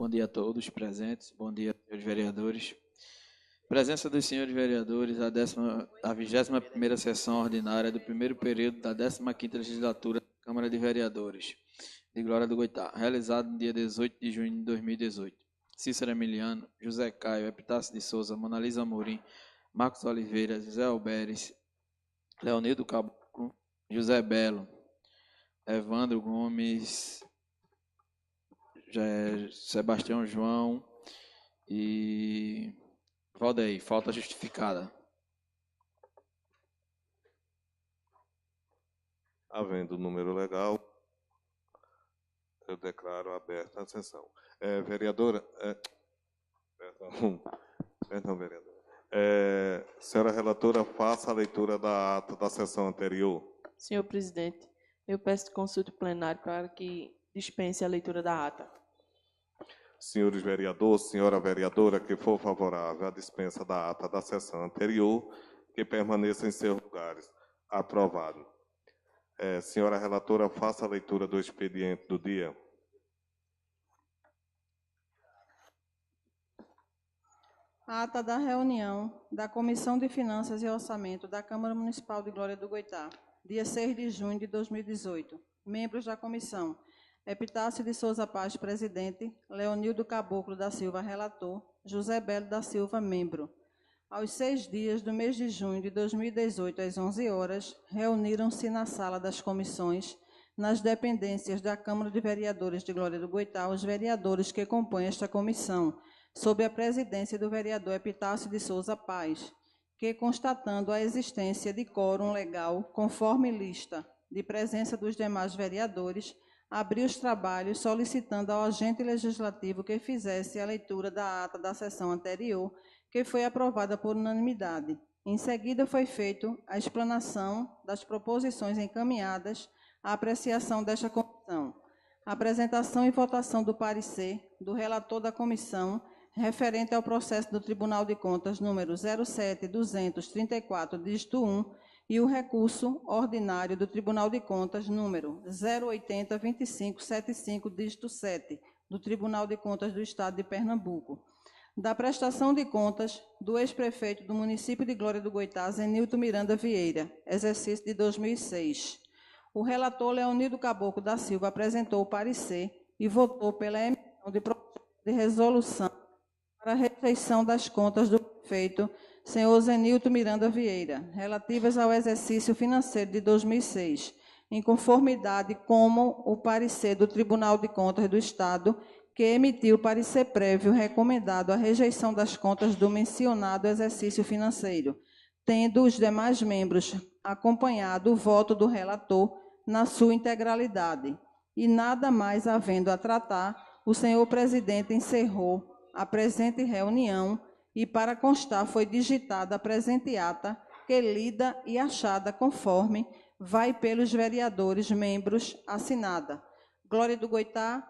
Bom dia a todos presentes, bom dia, senhores vereadores. Presença dos senhores vereadores à 21ª sessão ordinária do primeiro período da 15ª legislatura da Câmara de Vereadores de Glória do Goitá, realizado no dia 18 de junho de 2018. Cícero Emiliano, José Caio, Epitácio de Souza, Monalisa Amorim, Marcos Oliveira, José Alberes, Leonildo Caboclo, José Belo, Evandro Gomes, Sebastião João e Valdeir, falta justificada. Havendo o número legal, eu declaro aberta a sessão. Vereadora, perdão, vereadora. Senhora relatora, faça a leitura da ata da sessão anterior. Senhor presidente, eu peço consulta plenária para que dispense a leitura da ata. Senhores vereadores, senhora vereadora, que for favorável à dispensa da ata da sessão anterior, que permaneça em seus lugares. Aprovado. Senhora relatora, faça a leitura do expediente do dia. Ata da reunião da Comissão de Finanças e Orçamento da Câmara Municipal de Glória do Goitá, dia 6 de junho de 2018. Membros da comissão: Epitácio de Souza Paz, presidente; Leonildo Caboclo da Silva, relator; José Belo da Silva, membro. Aos 6 dias do mês de junho de 2018, às 11 horas, reuniram-se na sala das comissões, nas dependências da Câmara de Vereadores de Glória do Goitá, os vereadores que compõem esta comissão, sob a presidência do vereador Epitácio de Souza Paz, que, constatando a existência de quórum legal, conforme lista de presença dos demais vereadores, abriu os trabalhos solicitando ao agente legislativo que fizesse a leitura da ata da sessão anterior, que foi aprovada por unanimidade. Em seguida, foi feita a explanação das proposições encaminhadas à apreciação desta comissão. Apresentação e votação do parecer do relator da comissão referente ao processo do Tribunal de Contas número 07234, dígito 1, e o recurso ordinário do Tribunal de Contas número 0802575, dígito 7, do Tribunal de Contas do Estado de Pernambuco. Da prestação de contas do ex-prefeito do município de Glória do Goitá, Zenilton Miranda Vieira, exercício de 2006. O relator Leonildo Caboclo da Silva apresentou o parecer e votou pela emissão de projeto de resolução para a rejeição das contas do prefeito, senhor Zenilton Miranda Vieira, relativas ao exercício financeiro de 2006, em conformidade com o parecer do Tribunal de Contas do Estado, que emitiu o parecer prévio recomendado a rejeição das contas do mencionado exercício financeiro, tendo os demais membros acompanhado o voto do relator na sua integralidade. E nada mais havendo a tratar, o senhor presidente encerrou a presente reunião e, para constar, foi digitada a presente ata, que lida e achada conforme vai pelos vereadores membros assinada. Glória do Goitá,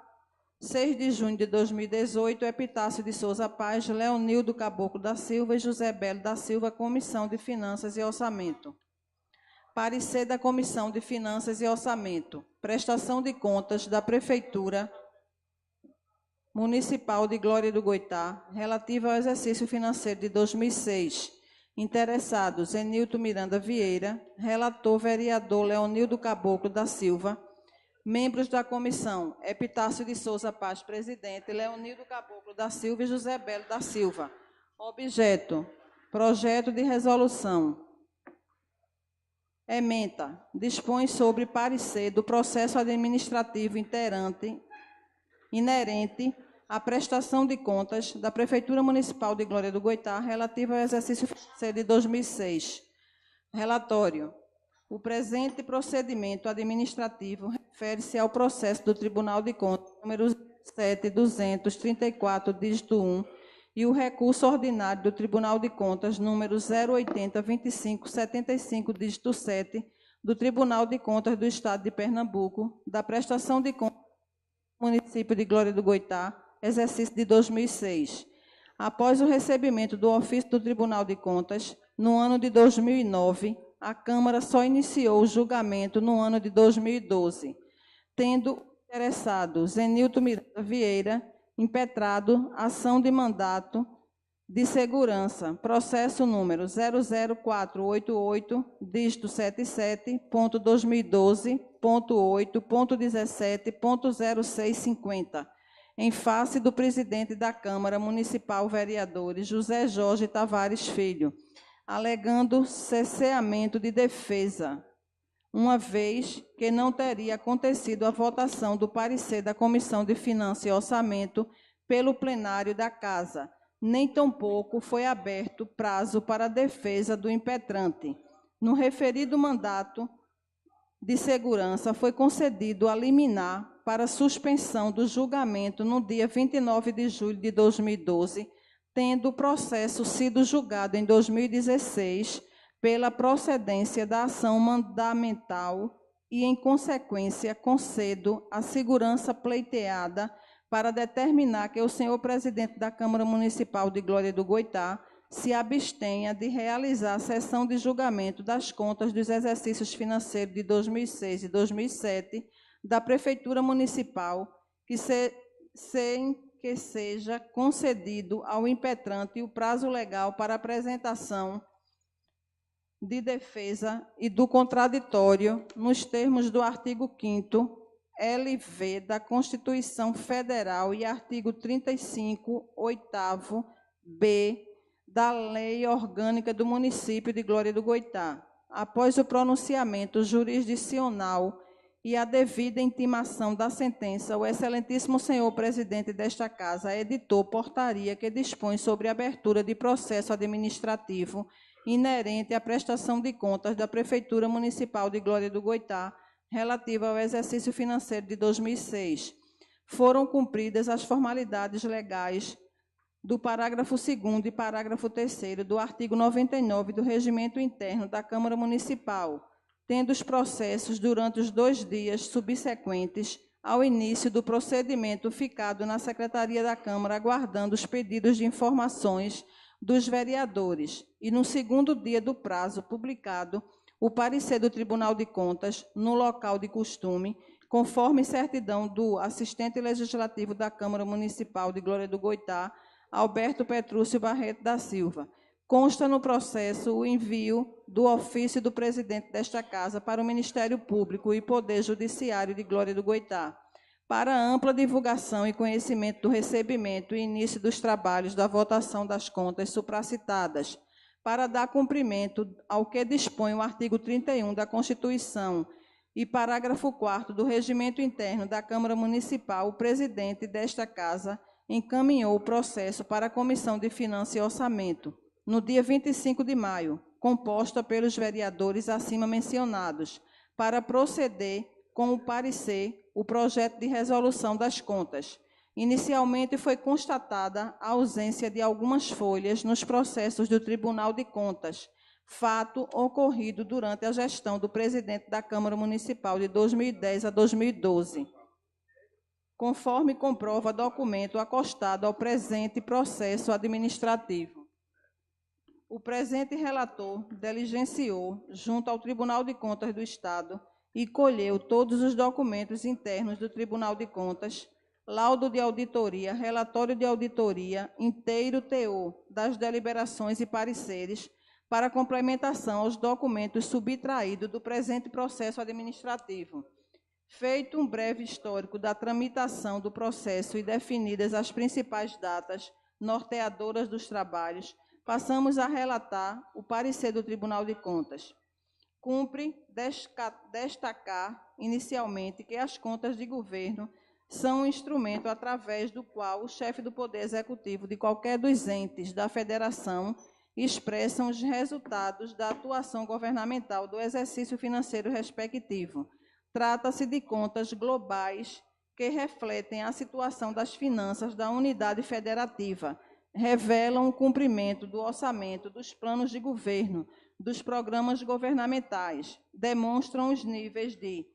6 de junho de 2018, Epitácio de Souza Paz, Leonildo Caboclo da Silva e José Belo da Silva, Comissão de Finanças e Orçamento. Parecer da Comissão de Finanças e Orçamento. Prestação de contas da Prefeitura Municipal de Glória do Goitá, relativa ao exercício financeiro de 2006. Interessados: Zenilton Miranda Vieira, relator vereador Leonildo Caboclo da Silva. Membros da comissão: Epitácio de Souza Paz, presidente, Leonildo Caboclo da Silva e José Belo da Silva. Objeto: projeto de resolução. Ementa: dispõe sobre parecer do processo administrativo inerente à prestação de contas da Prefeitura Municipal de Glória do Goitá relativa ao exercício financeiro de 2006. Relatório. O presente procedimento administrativo refere-se ao processo do Tribunal de Contas número 7234, dígito 1, e o recurso ordinário do Tribunal de Contas número 0802575, dígito 7, do Tribunal de Contas do Estado de Pernambuco, da prestação de contas do município de Glória do Goitá, exercício de 2006. Após o recebimento do ofício do Tribunal de Contas, no ano de 2009, a Câmara só iniciou o julgamento no ano de 2012, tendo interessado Zenilton Miranda Vieira impetrado ação de mandato de segurança, processo número 00488, dígito 77.2012.8.17.0650, em face do presidente da Câmara Municipal Vereadores, José Jorge Tavares Filho, alegando cesseamento de defesa, uma vez que não teria acontecido a votação do parecer da Comissão de Finanças e Orçamento pelo plenário da Casa, nem tampouco foi aberto prazo para a defesa do impetrante. No referido mandato de segurança, foi concedido a liminar para suspensão do julgamento no dia 29 de julho de 2012, tendo o processo sido julgado em 2016 pela procedência da ação mandamental e, em consequência, concedo a segurança pleiteada para determinar que o senhor presidente da Câmara Municipal de Glória do Goitá se abstenha de realizar a sessão de julgamento das contas dos exercícios financeiros de 2006 e 2007 da Prefeitura Municipal, sem que seja concedido ao impetrante o prazo legal para apresentação de defesa e do contraditório, nos termos do artigo 5º LV da Constituição Federal e artigo 35, 8º B da Lei Orgânica do Município de Glória do Goitá. Após o pronunciamento jurisdicional e a devida intimação da sentença, o excelentíssimo senhor presidente desta Casa editou portaria que dispõe sobre a abertura de processo administrativo inerente à prestação de contas da Prefeitura Municipal de Glória do Goitá, relativa ao exercício financeiro de 2006. Foram cumpridas as formalidades legais do parágrafo 2º e parágrafo 3º do artigo 99 do Regimento Interno da Câmara Municipal, tendo os processos, durante os 2 dias subsequentes ao início do procedimento, ficado na Secretaria da Câmara, aguardando os pedidos de informações dos vereadores, e no 2º dia do prazo publicado, o parecer do Tribunal de Contas, no local de costume, conforme certidão do assistente legislativo da Câmara Municipal de Glória do Goitá, Alberto Petrúcio Barreto da Silva. Consta no processo o envio do ofício do presidente desta Casa para o Ministério Público e Poder Judiciário de Glória do Goitá, para ampla divulgação e conhecimento do recebimento e início dos trabalhos da votação das contas supracitadas, para dar cumprimento ao que dispõe o artigo 31 da Constituição e parágrafo 4º do Regimento Interno da Câmara Municipal, o presidente desta Casa encaminhou o processo para a Comissão de Finanças e Orçamento, no dia 25 de maio, composta pelos vereadores acima mencionados, para proceder com o parecer o projeto de resolução das contas. Inicialmente foi constatada a ausência de algumas folhas nos processos do Tribunal de Contas, fato ocorrido durante a gestão do presidente da Câmara Municipal de 2010 a 2012, conforme comprova documento acostado ao presente processo administrativo. O presente relator diligenciou, junto ao Tribunal de Contas do Estado, e colheu todos os documentos internos do Tribunal de Contas, laudo de auditoria, relatório de auditoria, inteiro teor das deliberações e pareceres, para complementação aos documentos subtraídos do presente processo administrativo. Feito um breve histórico da tramitação do processo e definidas as principais datas norteadoras dos trabalhos, passamos a relatar o parecer do Tribunal de Contas. Cumpre destacar, inicialmente, que as contas de governo são um instrumento através do qual o chefe do Poder Executivo de qualquer dos entes da Federação expressam os resultados da atuação governamental do exercício financeiro respectivo. Trata-se de contas globais que refletem a situação das finanças da unidade federativa, revelam o cumprimento do orçamento, dos planos de governo, dos programas governamentais, demonstram os níveis de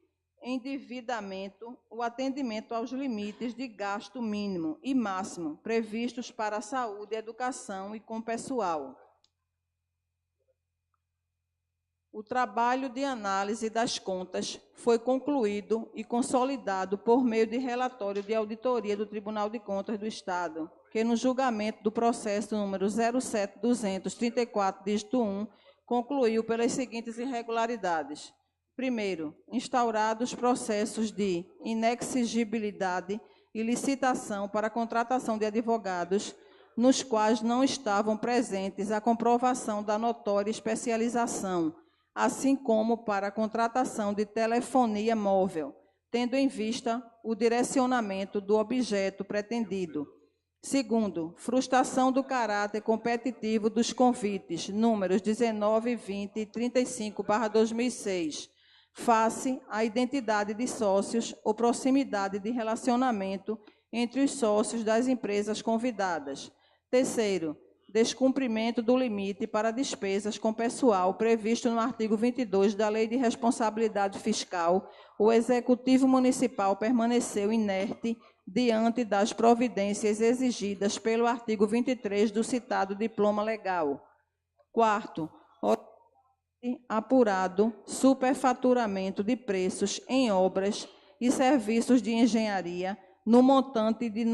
endividamento, o atendimento aos limites de gasto mínimo e máximo previstos para a saúde, educação e com pessoal. O trabalho de análise das contas foi concluído e consolidado por meio de relatório de auditoria do Tribunal de Contas do Estado, que no julgamento do processo número 07234, dígito 1, concluiu pelas seguintes irregularidades. Primeiro, instaurados processos de inexigibilidade e licitação para a contratação de advogados, nos quais não estavam presentes a comprovação da notória especialização, assim como para a contratação de telefonia móvel, tendo em vista o direcionamento do objeto pretendido. Segundo, frustração do caráter competitivo dos convites, números 19, 20 e 35/2006, face à identidade de sócios ou proximidade de relacionamento entre os sócios das empresas convidadas. Terceiro, descumprimento do limite para despesas com pessoal previsto no artigo 22 da Lei de Responsabilidade Fiscal. O Executivo Municipal permaneceu inerte diante das providências exigidas pelo artigo 23 do citado diploma legal. Quarto, apurado superfaturamento de preços em obras e serviços de engenharia no montante de R$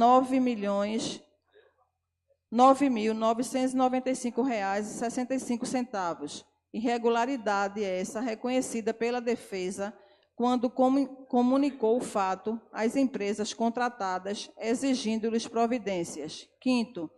9.995,65. Irregularidade essa reconhecida pela defesa quando comunicou o fato às empresas contratadas, exigindo-lhes providências. Quinto,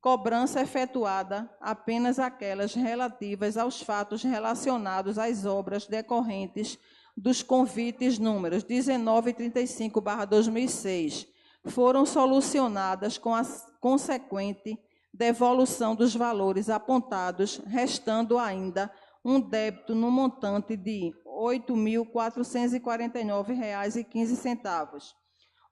cobrança efetuada apenas aquelas relativas aos fatos relacionados às obras decorrentes dos convites números 19 e 35/2006. Foram solucionadas com a consequente devolução dos valores apontados, restando ainda um débito no montante de R$ 8.449,15.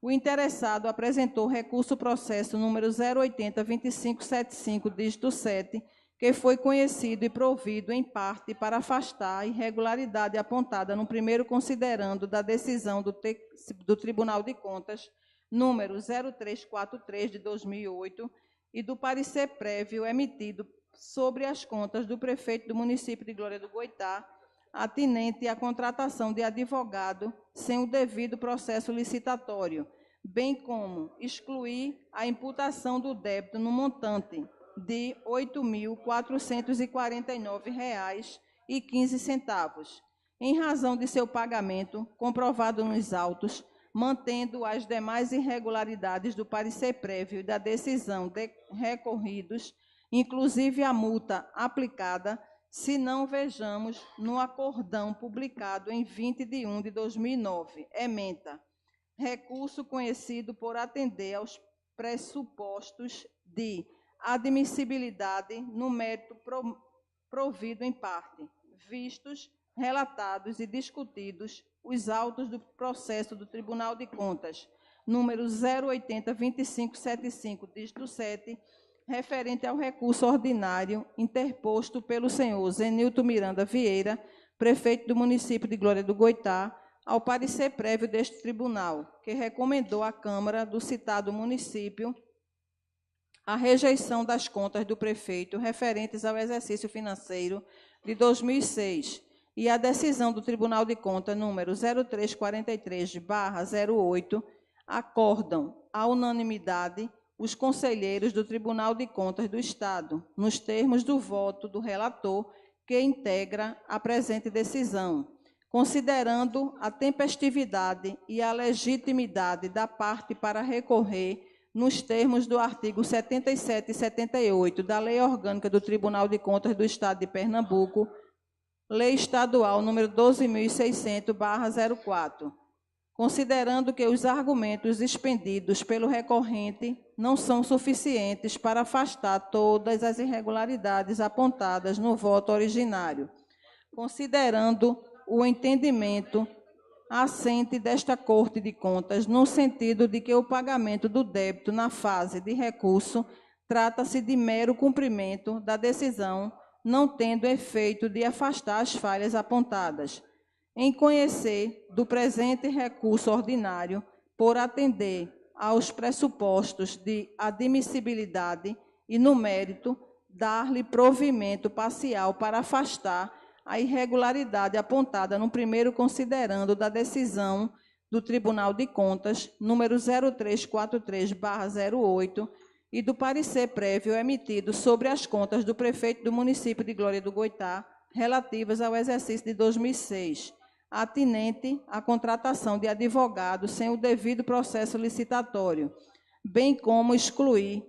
O interessado apresentou recurso processo número 080-2575, dígito 7, que foi conhecido e provido em parte para afastar a irregularidade apontada no primeiro considerando da decisão do Tribunal de Contas, número 0343 de 2008, e do parecer prévio emitido sobre as contas do prefeito do município de Glória do Goitá, atinente à contratação de advogado sem o devido processo licitatório, bem como excluir a imputação do débito no montante de R$ 8.449,15, em razão de seu pagamento comprovado nos autos, mantendo as demais irregularidades do parecer prévio e da decisão de recorridos, inclusive a multa aplicada, se não vejamos no acordão publicado em 20 de 1 de 2009, ementa, recurso conhecido por atender aos pressupostos de admissibilidade no mérito provido em parte, vistos, relatados e discutidos os autos do processo do Tribunal de Contas, número 080-2575, dígito 7, referente ao recurso ordinário interposto pelo senhor Zenilton Miranda Vieira, prefeito do município de Glória do Goitá, ao parecer prévio deste tribunal, que recomendou à Câmara do citado município a rejeição das contas do prefeito referentes ao exercício financeiro de 2006 e a decisão do Tribunal de Contas número 0343/08 acordam à unanimidade os conselheiros do Tribunal de Contas do Estado, nos termos do voto do relator que integra a presente decisão, considerando a tempestividade e a legitimidade da parte para recorrer nos termos do artigo 77 e 78 da Lei Orgânica do Tribunal de Contas do Estado de Pernambuco, Lei Estadual número 12.600/04, considerando que os argumentos expendidos pelo recorrente não são suficientes para afastar todas as irregularidades apontadas no voto originário, considerando o entendimento assente desta Corte de Contas, no sentido de que o pagamento do débito na fase de recurso trata-se de mero cumprimento da decisão, não tendo efeito de afastar as falhas apontadas. Em conhecer do presente recurso ordinário, por atender aos pressupostos de admissibilidade e, no mérito, dar-lhe provimento parcial para afastar a irregularidade apontada no primeiro considerando da decisão do Tribunal de Contas, número 0343/08, e do parecer prévio emitido sobre as contas do prefeito do município de Glória do Goitá, relativas ao exercício de 2006, atinente à contratação de advogados sem o devido processo licitatório, bem como excluir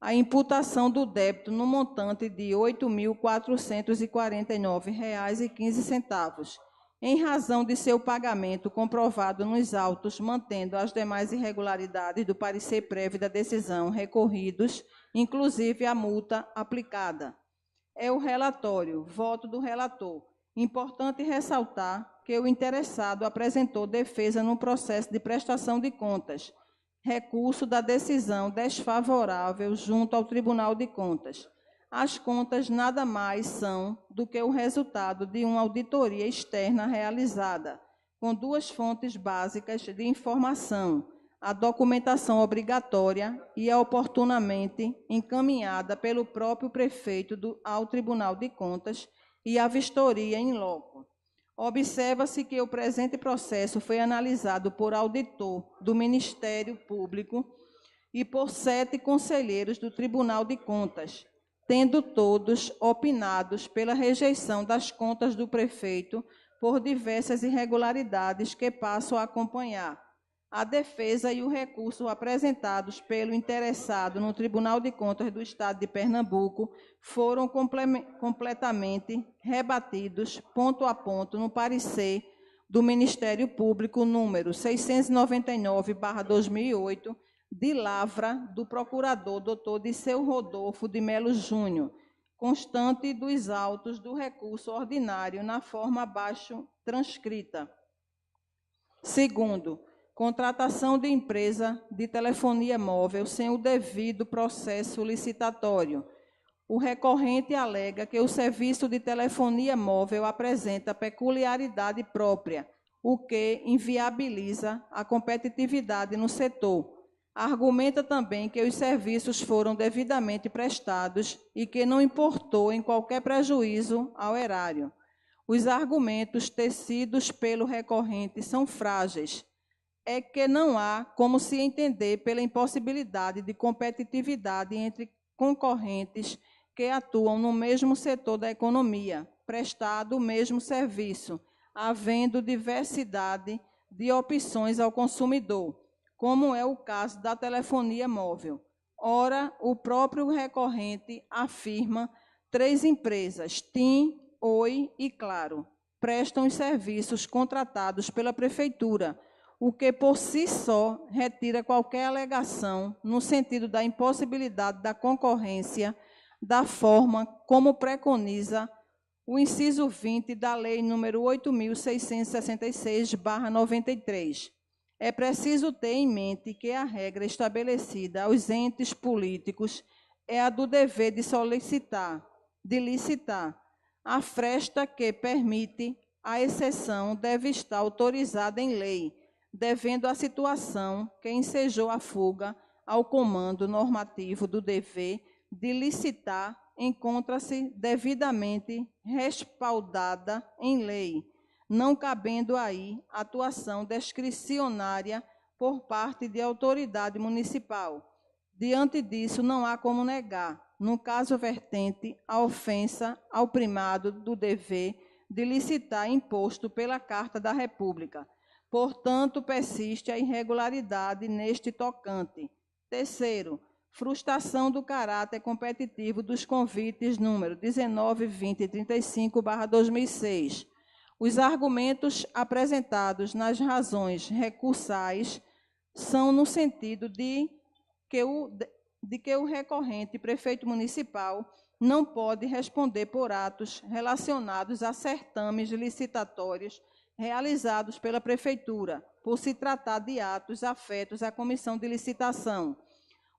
a imputação do débito no montante de R$ 8.449,15, em razão de seu pagamento comprovado nos autos, mantendo as demais irregularidades do parecer prévio da decisão recorridos, inclusive a multa aplicada. É o relatório, voto do relator. Importante ressaltar que o interessado apresentou defesa no processo de prestação de contas, recurso da decisão desfavorável junto ao Tribunal de Contas. As contas nada mais são do que o resultado de uma auditoria externa realizada, com duas fontes básicas de informação, a documentação obrigatória e a oportunamente encaminhada pelo próprio prefeito ao Tribunal de Contas e a vistoria in loco. Observa-se que o presente processo foi analisado por auditor do Ministério Público e por 7 conselheiros do Tribunal de Contas, tendo todos opinados pela rejeição das contas do prefeito por diversas irregularidades que passo a acompanhar. A defesa e o recurso apresentados pelo interessado no Tribunal de Contas do Estado de Pernambuco foram completamente rebatidos, ponto a ponto, no parecer do Ministério Público número 699/2008, de lavra do procurador Dr. Disseu Rodolfo de Melo Júnior, constante dos autos do recurso ordinário na forma abaixo transcrita. Segundo, contratação de empresa de telefonia móvel sem o devido processo licitatório. O recorrente alega que o serviço de telefonia móvel apresenta peculiaridade própria, o que inviabiliza a competitividade no setor. Argumenta também que os serviços foram devidamente prestados e que não importou em qualquer prejuízo ao erário. Os argumentos tecidos pelo recorrente são frágeis. É que não há como se entender pela impossibilidade de competitividade entre concorrentes que atuam no mesmo setor da economia, prestado o mesmo serviço, havendo diversidade de opções ao consumidor, como é o caso da telefonia móvel. Ora, o próprio recorrente afirma 3 empresas, TIM, Oi e Claro, prestam os serviços contratados pela Prefeitura, o que por si só retira qualquer alegação no sentido da impossibilidade da concorrência, da forma como preconiza o inciso 20 da Lei nº 8.666/93. É preciso ter em mente que a regra estabelecida aos entes políticos é a do dever de licitar. A fresta que permite a exceção deve estar autorizada em lei, devendo a situação que ensejou a fuga ao comando normativo do dever de licitar encontra-se devidamente respaldada em lei, não cabendo aí atuação discricionária por parte de autoridade municipal. Diante disso, não há como negar, no caso vertente, a ofensa ao primado do dever de licitar imposto pela Carta da República. Portanto, persiste a irregularidade neste tocante. Terceiro, frustração do caráter competitivo dos convites número 19, 20 e 35/2006. Os argumentos apresentados nas razões recursais são no sentido de que o recorrente prefeito municipal não pode responder por atos relacionados a certames licitatórios realizados pela Prefeitura, por se tratar de atos afetos à comissão de licitação.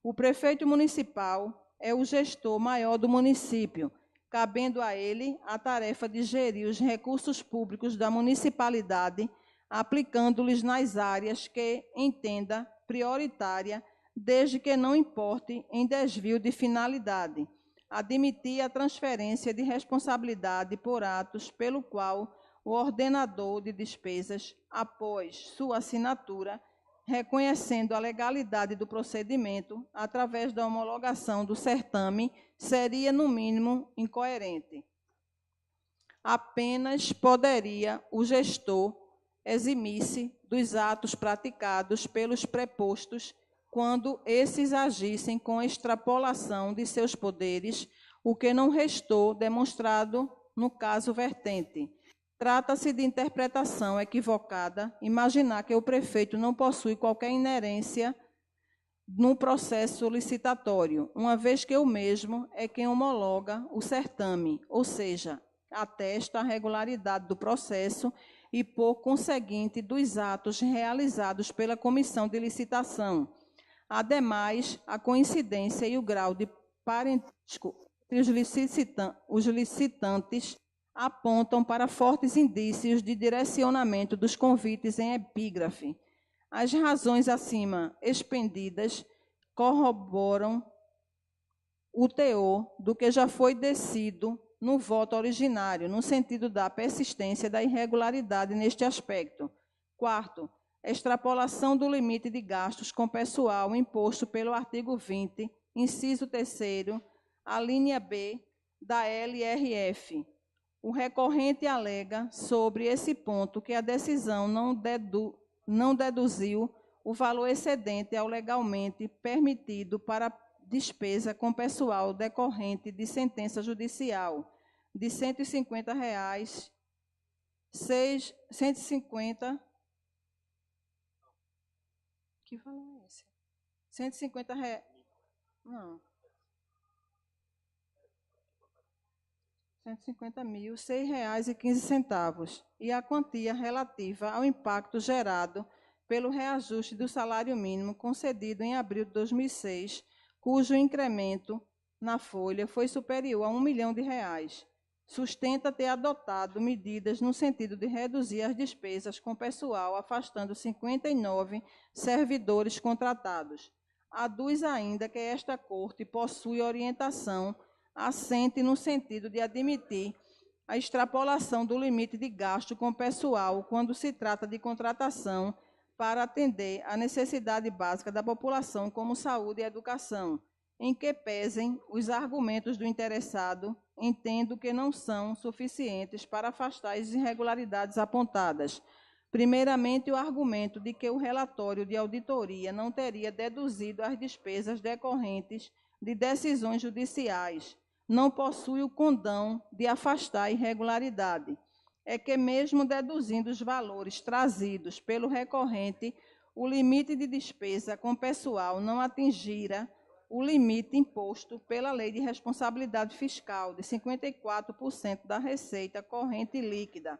O prefeito municipal é o gestor maior do município, cabendo a ele a tarefa de gerir os recursos públicos da municipalidade, aplicando-lhes nas áreas que entenda prioritária, desde que não importe em desvio de finalidade. admitir a transferência de responsabilidade por atos pelo qual o ordenador de despesas, após sua assinatura, reconhecendo a legalidade do procedimento através da homologação do certame, seria, no mínimo, incoerente. Apenas poderia o gestor eximir-se dos atos praticados pelos prepostos quando esses agissem com extrapolação de seus poderes, o que não restou demonstrado no caso vertente. Trata-se de interpretação equivocada imaginar que o prefeito não possui qualquer inerência no processo licitatório, uma vez que o mesmo é quem homologa o certame, ou seja, atesta a regularidade do processo e, por conseguinte, dos atos realizados pela comissão de licitação. Ademais, a coincidência e o grau de parentesco entre os licitantes apontam para fortes indícios de direcionamento dos convites em epígrafe. As razões acima expendidas corroboram o teor do que já foi decidido no voto originário, no sentido da persistência da irregularidade neste aspecto. Quarto, extrapolação do limite de gastos com pessoal imposto pelo artigo 20, inciso 3º, a linha B da LRF. O recorrente alega sobre esse ponto que a decisão não deduziu o valor excedente ao legalmente permitido para despesa com pessoal decorrente de sentença judicial de R$ 150, 150. Que valor é esse? 150 reais. Não. 150 mil, R$ 6,15, e a quantia relativa ao impacto gerado pelo reajuste do salário mínimo concedido em abril de 2006, cujo incremento na folha foi superior a R$ 1 milhão. Sustenta ter adotado medidas no sentido de reduzir as despesas com pessoal, afastando 59 servidores contratados. Aduz ainda que esta Corte possui orientação assente no sentido de admitir a extrapolação do limite de gasto com pessoal quando se trata de contratação para atender à necessidade básica da população, como saúde e educação, em que pesem os argumentos do interessado, entendo que não são suficientes para afastar as irregularidades apontadas. Primeiramente, o argumento de que o relatório de auditoria não teria deduzido as despesas decorrentes de decisões judiciais, não possui o condão de afastar a irregularidade. É que, mesmo deduzindo os valores trazidos pelo recorrente, o limite de despesa com pessoal não atingira o limite imposto pela Lei de Responsabilidade Fiscal, de 54% da receita corrente líquida,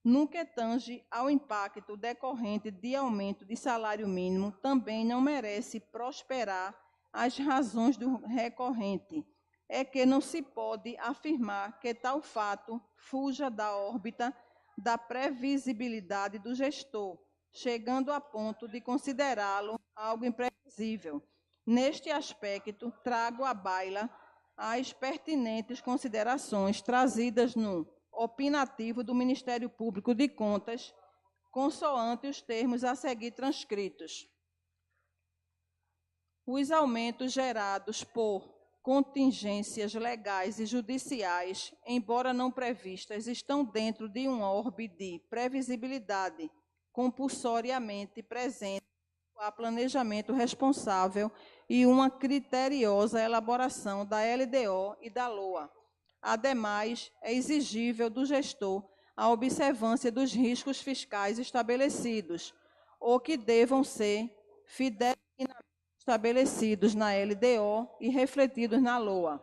no que tange ao impacto decorrente de aumento de salário mínimo, também não merece prosperar as razões do recorrente. É que não se pode afirmar que tal fato fuja da órbita da previsibilidade do gestor, chegando a ponto de considerá-lo algo imprevisível. Neste aspecto, trago à baila as pertinentes considerações trazidas no opinativo do Ministério Público de Contas, consoante os termos a seguir transcritos. Os aumentos gerados por contingências legais e judiciais, embora não previstas, estão dentro de um orbe de previsibilidade compulsoriamente presente a planejamento responsável e uma criteriosa elaboração da LDO e da LOA. Ademais, é exigível do gestor a observância dos riscos fiscais estabelecidos, ou que devam ser fidedigamente estabelecidos na LDO e refletidos na LOA,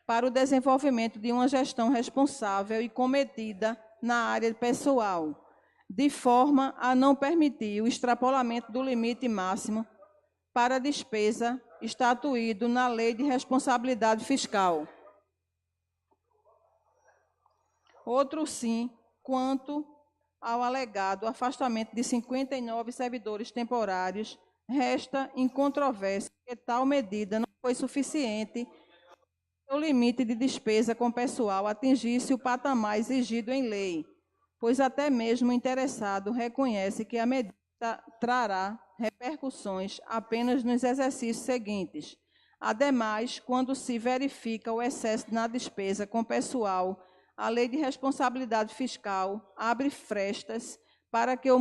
para o desenvolvimento de uma gestão responsável e cometida na área pessoal, de forma a não permitir o extrapolamento do limite máximo para a despesa estatuído na Lei de Responsabilidade Fiscal. Outro sim, quanto ao alegado afastamento de 59 servidores temporários, resta em controvérsia que tal medida não foi suficiente o limite de despesa com pessoal atingisse o patamar exigido em lei, pois até mesmo o interessado reconhece que a medida trará repercussões apenas nos exercícios seguintes. Ademais, quando se verifica o excesso na despesa com pessoal, a Lei de Responsabilidade Fiscal abre frestas para que o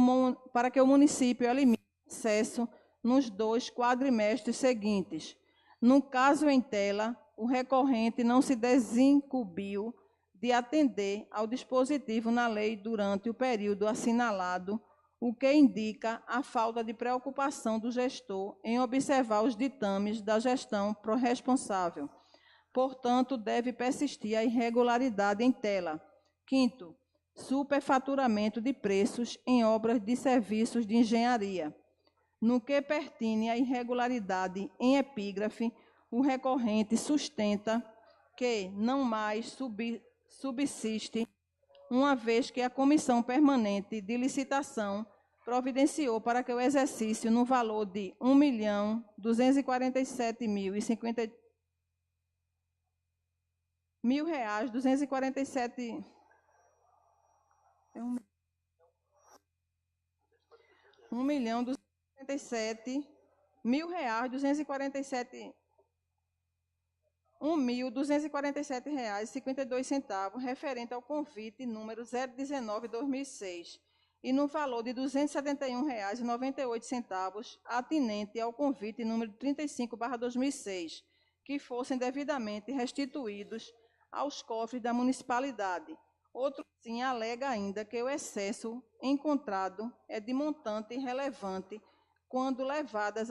município elimine o excesso nos 2 quadrimestres seguintes. No caso em tela, o recorrente não se desincumbiu de atender ao dispositivo na lei durante o período assinalado, o que indica a falta de preocupação do gestor em observar os ditames da gestão responsável. Portanto, deve persistir a irregularidade em tela. 5º, superfaturamento de preços em obras de serviços de engenharia. No que pertine à irregularidade em epígrafe, o recorrente sustenta que não mais subsiste, uma vez que a Comissão Permanente de Licitação providenciou para que o exercício no valor de R$ 1.247.050 247 R$1.247,52, referente ao convite número 019/2006, e no valor de R$ 271,98, atinente ao convite número 35/2006, que fossem devidamente restituídos aos cofres da municipalidade. Outro sim alega ainda que o excesso encontrado é de montante relevante quando levadas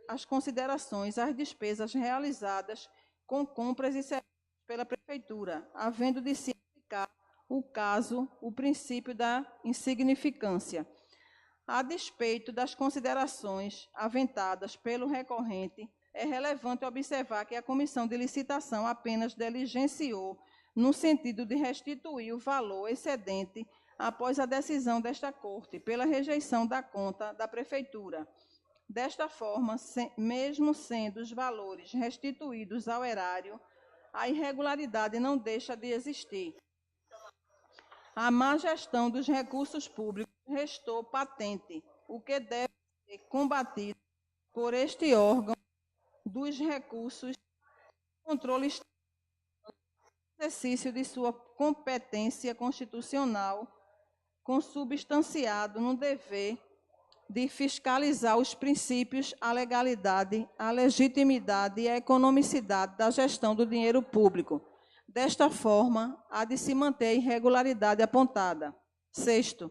as considerações as despesas realizadas com compras e serviços pela Prefeitura, havendo de se aplicar o princípio da insignificância. A despeito das considerações aventadas pelo recorrente, é relevante observar que a Comissão de Licitação apenas diligenciou no sentido de restituir o valor excedente após a decisão desta Corte, pela rejeição da conta da Prefeitura. Desta forma, mesmo sendo os valores restituídos ao erário, a irregularidade não deixa de existir. A má gestão dos recursos públicos restou patente, o que deve ser combatido por este órgão dos recursos, controle exercício de sua competência constitucional, consubstanciado no dever de fiscalizar os princípios, a legalidade, a legitimidade e a economicidade da gestão do dinheiro público. Desta forma, há de se manter a irregularidade apontada. 6º,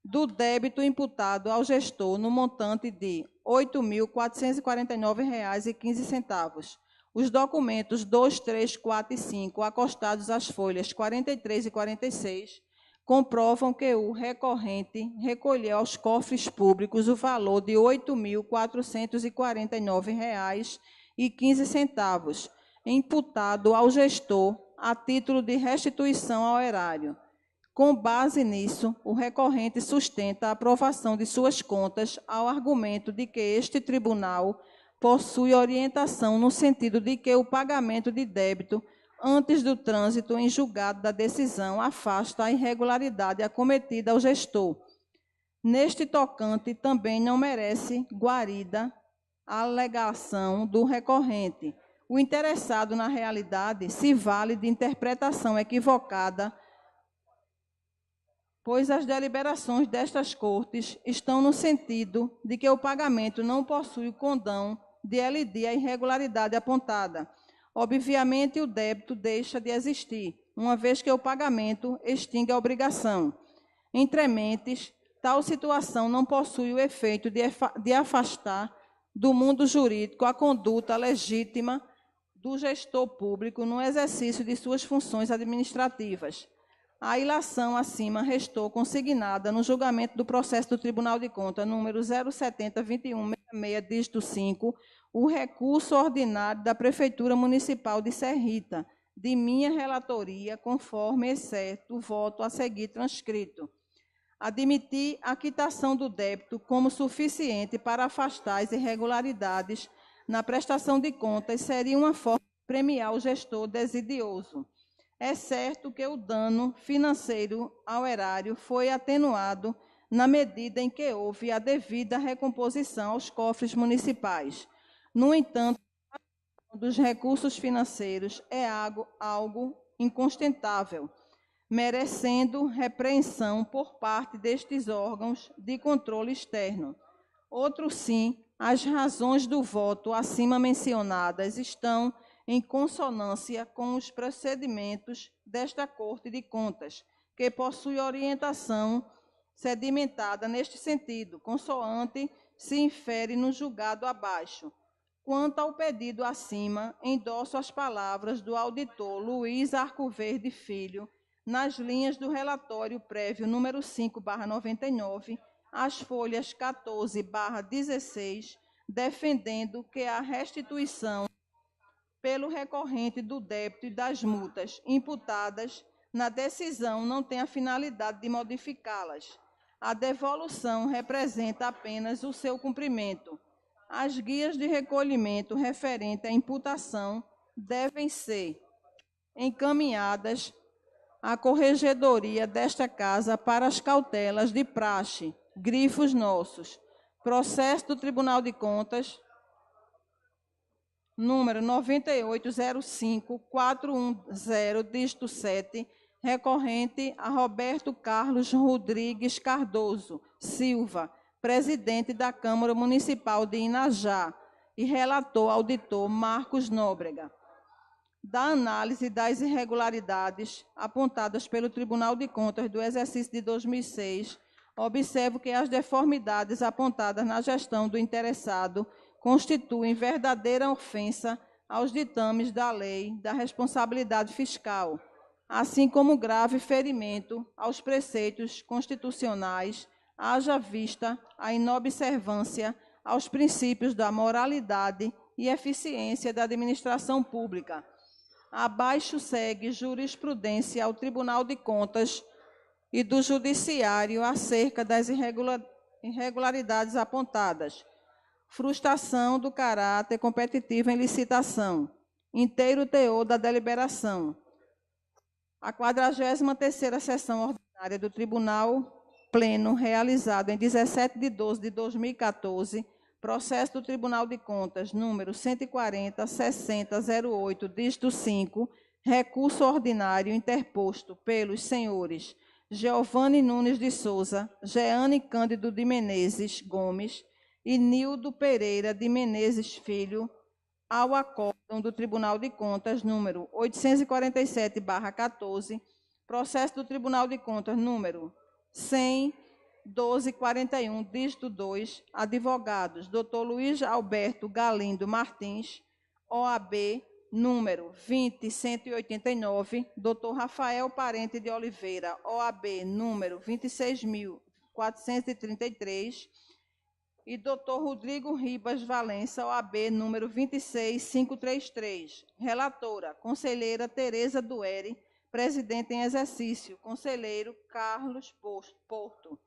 do débito imputado ao gestor no montante de R$ 8.449,15. Os documentos 2, 3, 4 e 5, acostados às folhas 43 e 46, comprovam que o recorrente recolheu aos cofres públicos o valor de R$ 8.449,15, imputado ao gestor a título de restituição ao erário. Com base nisso, o recorrente sustenta a aprovação de suas contas ao argumento de que este tribunal possui orientação no sentido de que o pagamento de débito antes do trânsito em julgado da decisão afasta a irregularidade acometida ao gestor. Neste tocante, também não merece guarida a alegação do recorrente. O interessado, na realidade, se vale de interpretação equivocada, pois as deliberações destas cortes estão no sentido de que o pagamento não possui o condão de elidir a irregularidade apontada. Obviamente, o débito deixa de existir, uma vez que o pagamento extingue a obrigação. Entrementes, tal situação não possui o efeito de afastar do mundo jurídico a conduta legítima do gestor público no exercício de suas funções administrativas. A ilação acima restou consignada no julgamento do processo do Tribunal de Contas, número 070-2166, dígito 5, o recurso ordinário da Prefeitura Municipal de Serrita, de minha relatoria, conforme exceto o voto a seguir transcrito. Admitir a quitação do débito como suficiente para afastar as irregularidades na prestação de contas seria uma forma premiar o gestor desidioso. É certo que o dano financeiro ao erário foi atenuado na medida em que houve a devida recomposição aos cofres municipais. No entanto, dos recursos financeiros é algo inconstentável, merecendo repreensão por parte destes órgãos de controle externo. Outro sim, as razões do voto acima mencionadas estão em consonância com os procedimentos desta Corte de Contas, que possui orientação sedimentada neste sentido, consoante se infere no julgado abaixo. Quanto ao pedido acima, endosso as palavras do auditor Luiz Arcoverde Filho, nas linhas do relatório prévio número 5/99, as folhas 14/16, defendendo que a restituição pelo recorrente do débito e das multas imputadas na decisão não tem a finalidade de modificá-las. A devolução representa apenas o seu cumprimento. As guias de recolhimento referente à imputação devem ser encaminhadas à corregedoria desta Casa para as cautelas de praxe, grifos nossos. Processo do Tribunal de Contas, número 9805-410, dígito 7, recorrente a Roberto Carlos Rodrigues Cardoso Silva, presidente da Câmara Municipal de Inajá, e relator auditor Marcos Nóbrega. Da análise das irregularidades apontadas pelo Tribunal de Contas do exercício de 2006, observo que as deformidades apontadas na gestão do interessado constituem verdadeira ofensa aos ditames da lei da responsabilidade fiscal, assim como grave ferimento aos preceitos constitucionais, haja vista a inobservância aos princípios da moralidade e eficiência da administração pública. Abaixo segue jurisprudência ao Tribunal de Contas e do Judiciário acerca das irregularidades apontadas. Frustração do caráter competitivo em licitação. Inteiro teor da deliberação. A 43ª sessão ordinária do Tribunal Pleno, realizado em 17/12/2014, processo do Tribunal de Contas, número 140-6008, dígito 5, recurso ordinário interposto pelos senhores Giovanni Nunes de Souza, Jeane Cândido de Menezes Gomes e Nildo Pereira de Menezes Filho, ao acórdão do Tribunal de Contas, número 847/14, processo do Tribunal de Contas, número 100/1241, dígito 2, advogados, Dr. Luiz Alberto Galindo Martins, OAB, número 20.189, Dr. Rafael Parente de Oliveira, OAB, número 26.433, e Dr. Rodrigo Ribas Valença, OAB, número 26.533. Relatora, conselheira Tereza Dueri, presidente em exercício, conselheiro Carlos Porto.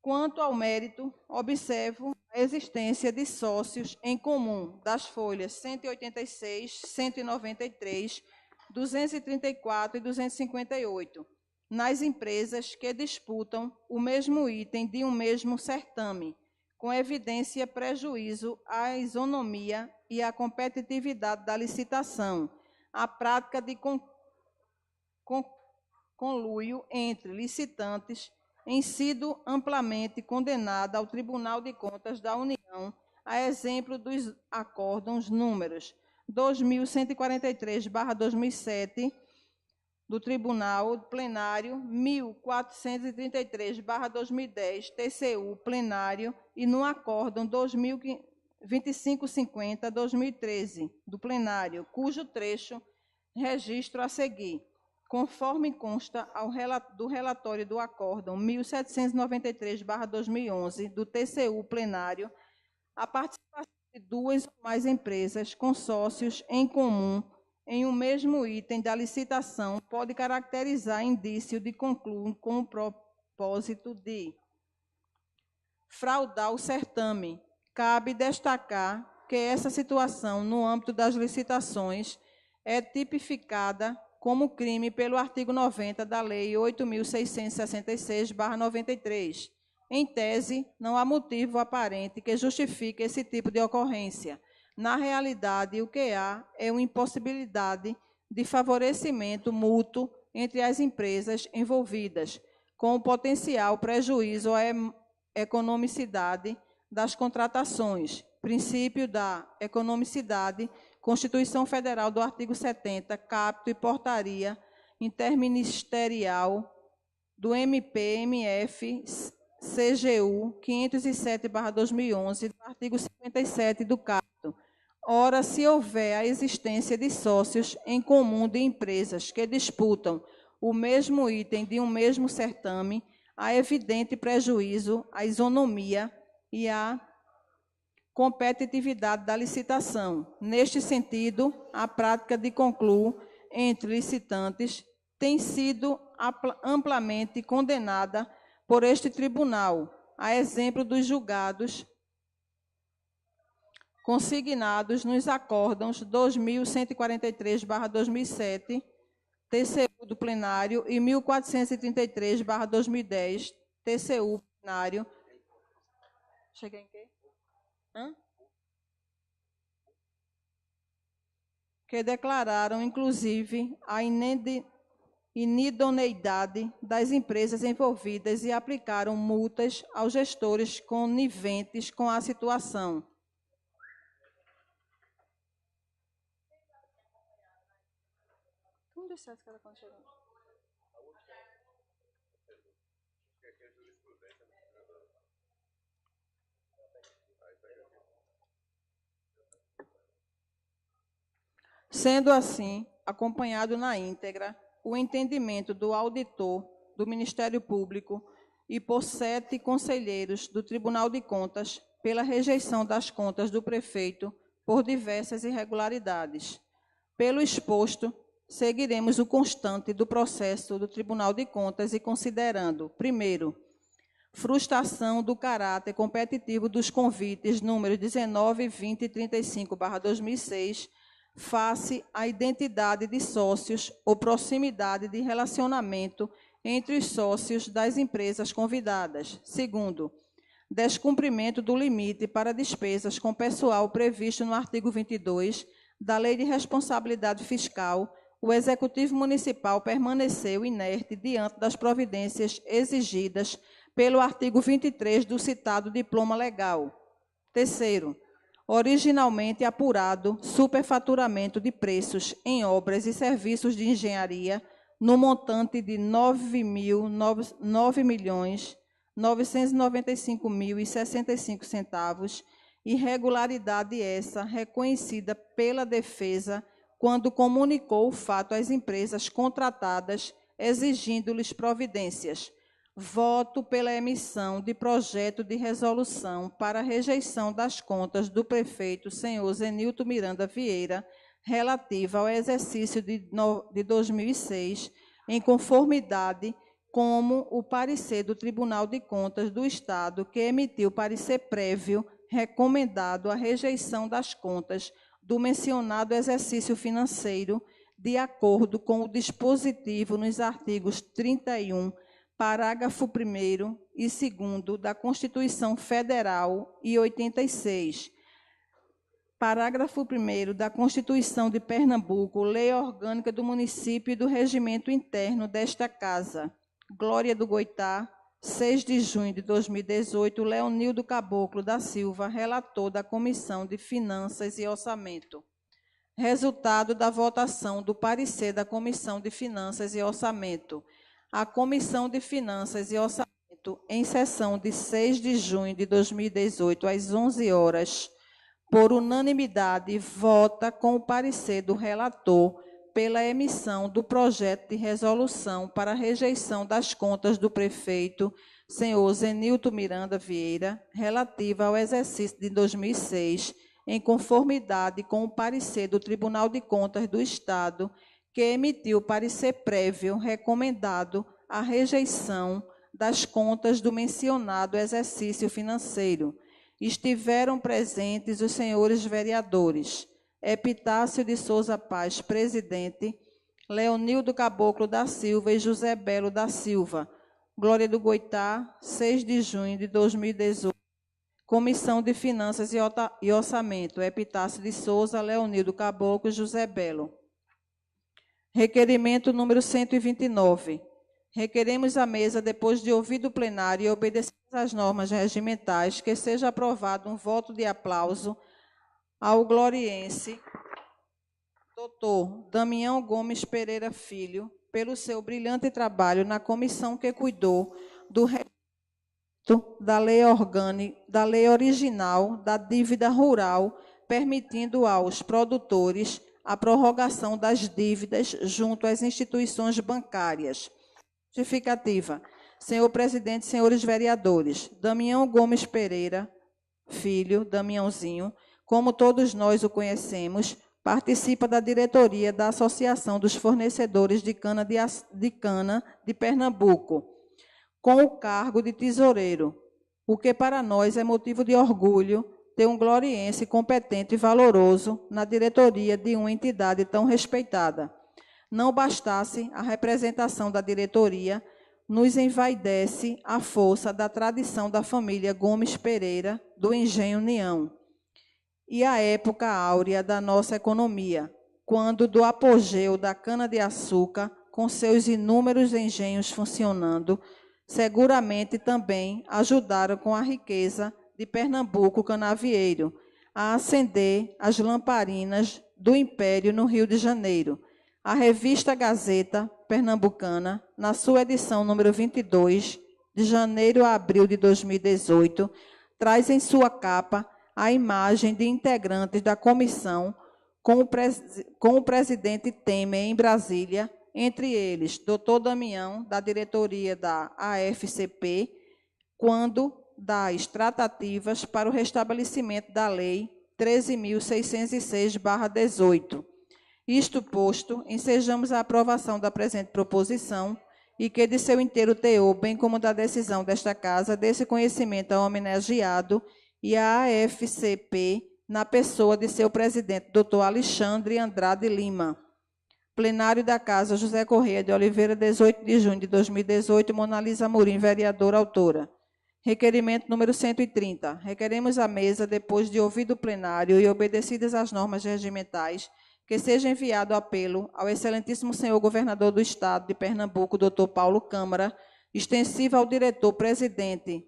Quanto ao mérito, observo a existência de sócios em comum das folhas 186, 193, 234 e 258, nas empresas que disputam o mesmo item de um mesmo certame, com evidência prejuízo à isonomia e à competitividade da licitação, a prática de conluio entre licitantes em sido amplamente condenada ao Tribunal de Contas da União, a exemplo dos acórdãos números 2143/2007 do Tribunal Plenário, 1433/2010 TCU Plenário e no acórdão 2550/2013 do Plenário, cujo trecho registro a seguir. Conforme consta do relatório do acórdão 1793/2011 do TCU Plenário, a participação de duas ou mais empresas com sócios em comum em um mesmo item da licitação pode caracterizar indício de concluo com o propósito de fraudar o certame. Cabe destacar que essa situação, no âmbito das licitações, é tipificada como crime pelo artigo 90 da Lei 8.666/93. Em tese, não há motivo aparente que justifique esse tipo de ocorrência. Na realidade, o que há é uma impossibilidade de favorecimento mútuo entre as empresas envolvidas, com o potencial prejuízo à economicidade das contratações, princípio da economicidade, Constituição Federal do artigo 70, caput e portaria interministerial do MPMF CGU 507/2011, do artigo 57 do caput. Ora, se houver a existência de sócios em comum de empresas que disputam o mesmo item de um mesmo certame, há evidente prejuízo à isonomia e à competitividade da licitação. Neste sentido, a prática de concluo entre licitantes tem sido amplamente condenada por este tribunal, a exemplo dos julgados consignados nos acórdãos 2143/2007, TCU do plenário, e 1433/2010, TCU plenário. Cheguei em quê? Que declararam, inclusive, a inidoneidade das empresas envolvidas e aplicaram multas aos gestores coniventes com a situação. Como dissesse que ela quando chegou? Sendo assim, acompanhado na íntegra o entendimento do auditor do Ministério Público e por 7 conselheiros do Tribunal de Contas pela rejeição das contas do prefeito por diversas irregularidades. Pelo exposto, seguiremos o constante do processo do Tribunal de Contas e considerando, primeiro, frustração do caráter competitivo dos convites números 19, 20 e 35/2006, face à identidade de sócios ou proximidade de relacionamento entre os sócios das empresas convidadas. Segundo, descumprimento do limite para despesas com pessoal previsto no artigo 22 da Lei de Responsabilidade Fiscal. O Executivo Municipal permaneceu inerte diante das providências exigidas pelo artigo 23 do citado diploma legal. Terceiro, originalmente apurado superfaturamento de preços em obras e serviços de engenharia no montante de R$ 9.995.065,65, irregularidade essa reconhecida pela defesa quando comunicou o fato às empresas contratadas, exigindo-lhes providências. Voto pela emissão de projeto de resolução para a rejeição das contas do prefeito senhor Zenilton Miranda Vieira, relativa ao exercício de 2006, em conformidade com o parecer do Tribunal de Contas do Estado, que emitiu parecer prévio recomendado a rejeição das contas do mencionado exercício financeiro, de acordo com o dispositivo nos artigos 31, parágrafo 1º e 2º da Constituição Federal e 86. Parágrafo 1º da Constituição de Pernambuco, Lei Orgânica do Município e do Regimento Interno desta Casa. Glória do Goitá, 6 de junho de 2018, Leonildo Caboclo da Silva, relator da Comissão de Finanças e Orçamento. Resultado da votação do parecer da Comissão de Finanças e Orçamento. A Comissão de Finanças e Orçamento, em sessão de 6 de junho de 2018, às 11 horas, por unanimidade, vota com o parecer do relator pela emissão do projeto de resolução para a rejeição das contas do prefeito, senhor Zenilton Miranda Vieira, relativa ao exercício de 2006, em conformidade com o parecer do Tribunal de Contas do Estado, que emitiu parecer prévio recomendado a rejeição das contas do mencionado exercício financeiro. estiveram presentes os senhores vereadores Epitácio de Souza Paz, presidente, Leonildo Caboclo da Silva e José Belo da Silva. Glória do Goitá, 6 de junho de 2018. Comissão de Finanças e Orçamento, Epitácio de Souza, Leonildo Caboclo e José Belo. Requerimento número 129. Requeremos à mesa, depois de ouvido o plenário e obedecidas às normas regimentais, que seja aprovado um voto de aplauso ao gloriense Dr. Damião Gomes Pereira Filho, pelo seu brilhante trabalho na comissão que cuidou do da lei orgânica, da lei original da dívida rural, permitindo aos produtores a prorrogação das dívidas junto às instituições bancárias. Justificativa. Senhor presidente, senhores vereadores, Damião Gomes Pereira Filho, Damiãozinho, como todos nós o conhecemos, participa da diretoria da Associação dos Fornecedores de Cana de Pernambuco, com o cargo de tesoureiro, o que para nós é motivo de orgulho ter um gloriense competente e valoroso na diretoria de uma entidade tão respeitada. Não bastasse a representação da diretoria, nos envaidece a força da tradição da família Gomes Pereira, do Engenho União, e a época áurea da nossa economia, quando do apogeu da cana-de-açúcar, com seus inúmeros engenhos funcionando, seguramente também ajudaram com a riqueza de Pernambuco canavieiro a acender as lamparinas do Império no Rio de Janeiro. A revista Gazeta Pernambucana, na sua edição número 22, de janeiro a abril de 2018, traz em sua capa a imagem de integrantes da comissão com o presidente Temer em Brasília, entre eles, Dr. Damião, da diretoria da AFCP, quando das tratativas para o restabelecimento da Lei 13.606/18. Isto posto, ensejamos a aprovação da presente proposição e que de seu inteiro teor, bem como da decisão desta Casa, desse conhecimento ao homenageado e à AFCP, na pessoa de seu presidente, Dr. Alexandre Andrade Lima. Plenário da Casa, José Correia de Oliveira, 18 de junho de 2018, Monalisa Amorim, vereadora, autora. Requerimento número 130. Requeremos à mesa, depois de ouvido o plenário e obedecidas às normas regimentais, que seja enviado apelo ao excelentíssimo senhor governador do Estado de Pernambuco, Dr. Paulo Câmara, extensivo ao diretor-presidente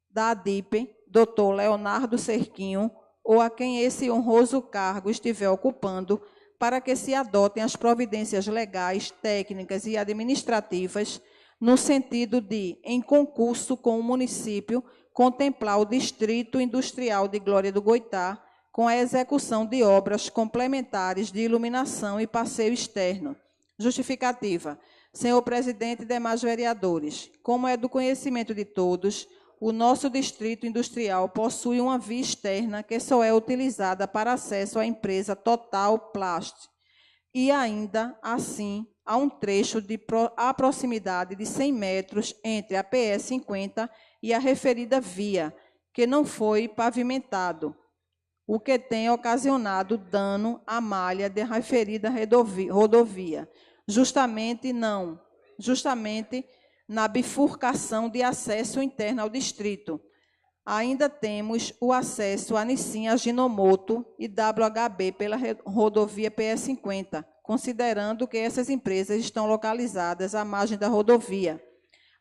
da ADIPE, Dr. Leonardo Cerquinho, ou a quem esse honroso cargo estiver ocupando, para que se adotem as providências legais, técnicas e administrativas, no sentido de, em concurso com o município, contemplar o Distrito Industrial de Glória do Goitá, com a execução de obras complementares de iluminação e passeio externo. Justificativa. Senhor presidente e demais vereadores, como é do conhecimento de todos, o nosso Distrito Industrial possui uma via externa que só é utilizada para acesso à empresa Total Plast, e ainda assim há um trecho de proximidade de 100 metros entre a PE 50 e a referida via, que não foi pavimentado, o que tem ocasionado dano à malha da referida rodovia, justamente na bifurcação de acesso interno ao distrito. Ainda temos o acesso a Nissin Ajinomoto e WHB pela rodovia PE 50, considerando que essas empresas estão localizadas à margem da rodovia,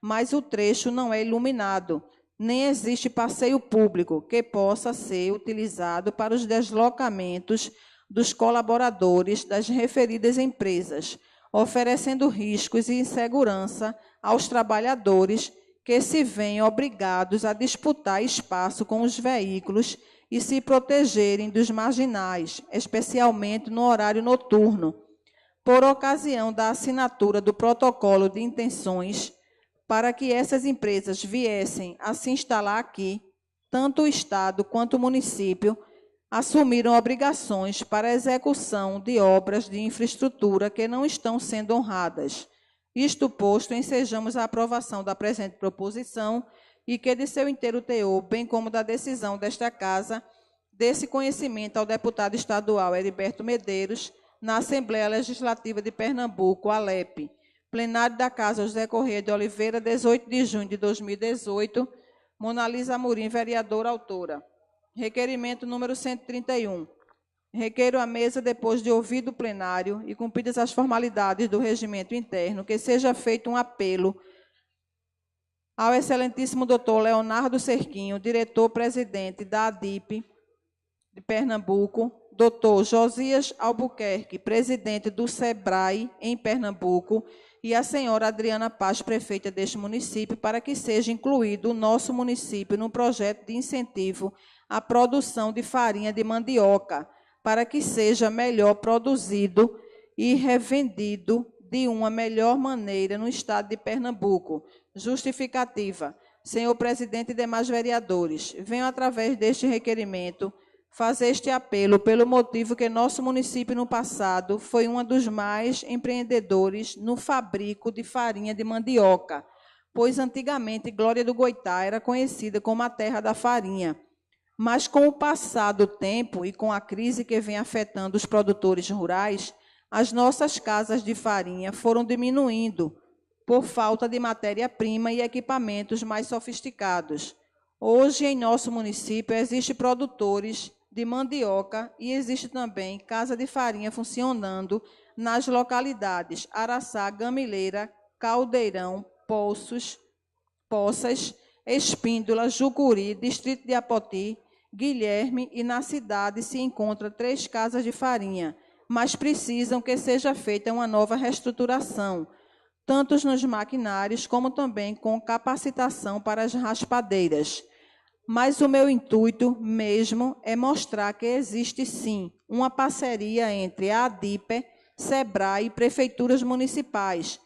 mas o trecho não é iluminado, nem existe passeio público que possa ser utilizado para os deslocamentos dos colaboradores das referidas empresas, oferecendo riscos e insegurança aos trabalhadores que se veem obrigados a disputar espaço com os veículos e se protegerem dos marginais, especialmente no horário noturno, por ocasião da assinatura do protocolo de intenções para que essas empresas viessem a se instalar aqui, tanto o Estado quanto o município assumiram obrigações para a execução de obras de infraestrutura que não estão sendo honradas. Isto posto, ensejamos a aprovação da presente proposição e que de seu inteiro teor, bem como da decisão desta Casa, desse conhecimento ao deputado estadual Heriberto Medeiros, na Assembleia Legislativa de Pernambuco, ALEP. Plenário da Casa, José Corrêa de Oliveira, 18 de junho de 2018. Monalisa Amorim, vereadora, autora. Requerimento número 131. Requeiro à mesa, depois de ouvido o plenário e cumpridas as formalidades do regimento interno, que seja feito um apelo ao excelentíssimo doutor Leonardo Cerquinho, diretor-presidente da ADIP de Pernambuco, doutor Josias Albuquerque, presidente do SEBRAE em Pernambuco, e a senhora Adriana Paz, prefeita deste município, para que seja incluído o nosso município no projeto de incentivo à produção de farinha de mandioca, para que seja melhor produzido e revendido de uma melhor maneira no estado de Pernambuco. Justificativa. Senhor presidente e demais vereadores, venho através deste requerimento fazer este apelo pelo motivo que nosso município no passado foi um dos mais empreendedores no fabrico de farinha de mandioca, pois antigamente Glória do Goitá era conhecida como a terra da farinha. Mas com o passar do tempo e com a crise que vem afetando os produtores rurais, as nossas casas de farinha foram diminuindo por falta de matéria-prima e equipamentos mais sofisticados. Hoje, em nosso município, existem produtores de mandioca e existe também casa de farinha funcionando nas localidades Araçá, Gamileira, Caldeirão, Poças, Espíndola, Jucuri, distrito de Apoti, Guilherme, e na cidade se encontram 3 casas de farinha, mas precisam que seja feita uma nova reestruturação, tanto nos maquinários como também com capacitação para as raspadeiras. Mas o meu intuito mesmo é mostrar que existe, sim, uma parceria entre a ADIPE, SEBRAE e prefeituras municipais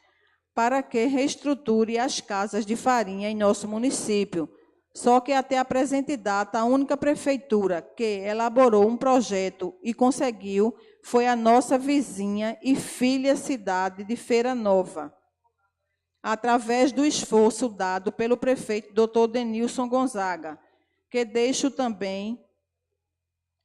para que reestruture as casas de farinha em nosso município. Só que até a presente data, a única prefeitura que elaborou um projeto e conseguiu foi a nossa vizinha e filha cidade de Feira Nova, através do esforço dado pelo prefeito Dr. Denilson Gonzaga, que deixo também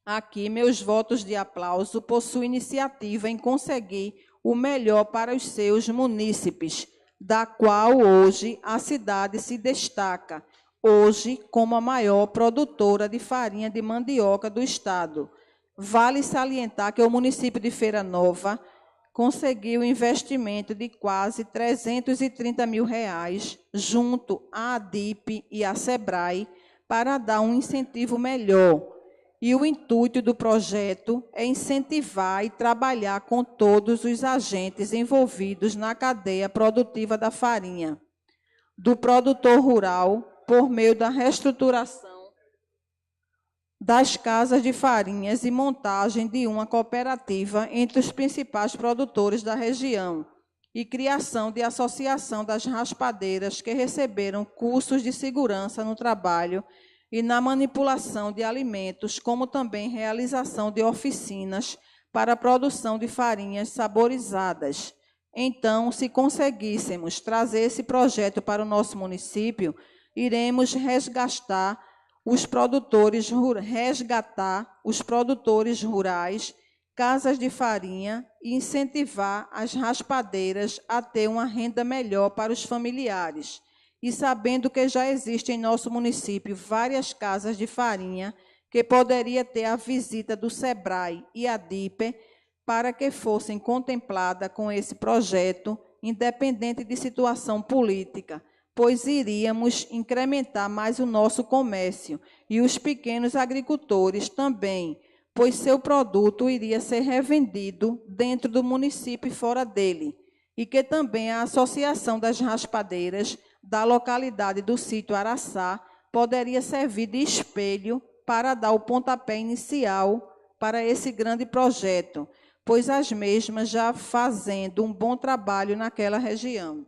aqui meus votos de aplauso por sua iniciativa em conseguir o melhor para os seus munícipes, da qual hoje a cidade se destaca, hoje como a maior produtora de farinha de mandioca do estado. Vale salientar que o município de Feira Nova conseguiu investimento de quase R$330 mil junto à ADIP e à SEBRAE para dar um incentivo melhor. E o intuito do projeto é incentivar e trabalhar com todos os agentes envolvidos na cadeia produtiva da farinha, do produtor rural, por meio da reestruturação das casas de farinhas e montagem de uma cooperativa entre os principais produtores da região e criação de associação das raspadeiras que receberam cursos de segurança no trabalho e na manipulação de alimentos, como também realização de oficinas para a produção de farinhas saborizadas. Então, se conseguíssemos trazer esse projeto para o nosso município, iremos resgatar os produtores rurais, casas de farinha e incentivar as raspadeiras a ter uma renda melhor para os familiares. E sabendo que já existem em nosso município várias casas de farinha, que poderia ter a visita do SEBRAE e a DIPE para que fossem contempladas com esse projeto, independente de situação política, pois iríamos incrementar mais o nosso comércio e os pequenos agricultores também, pois seu produto iria ser revendido dentro do município e fora dele, e que também a Associação das Raspadeiras da localidade do sítio Araçá poderia servir de espelho para dar o pontapé inicial para esse grande projeto, pois as mesmas já fazendo um bom trabalho naquela região.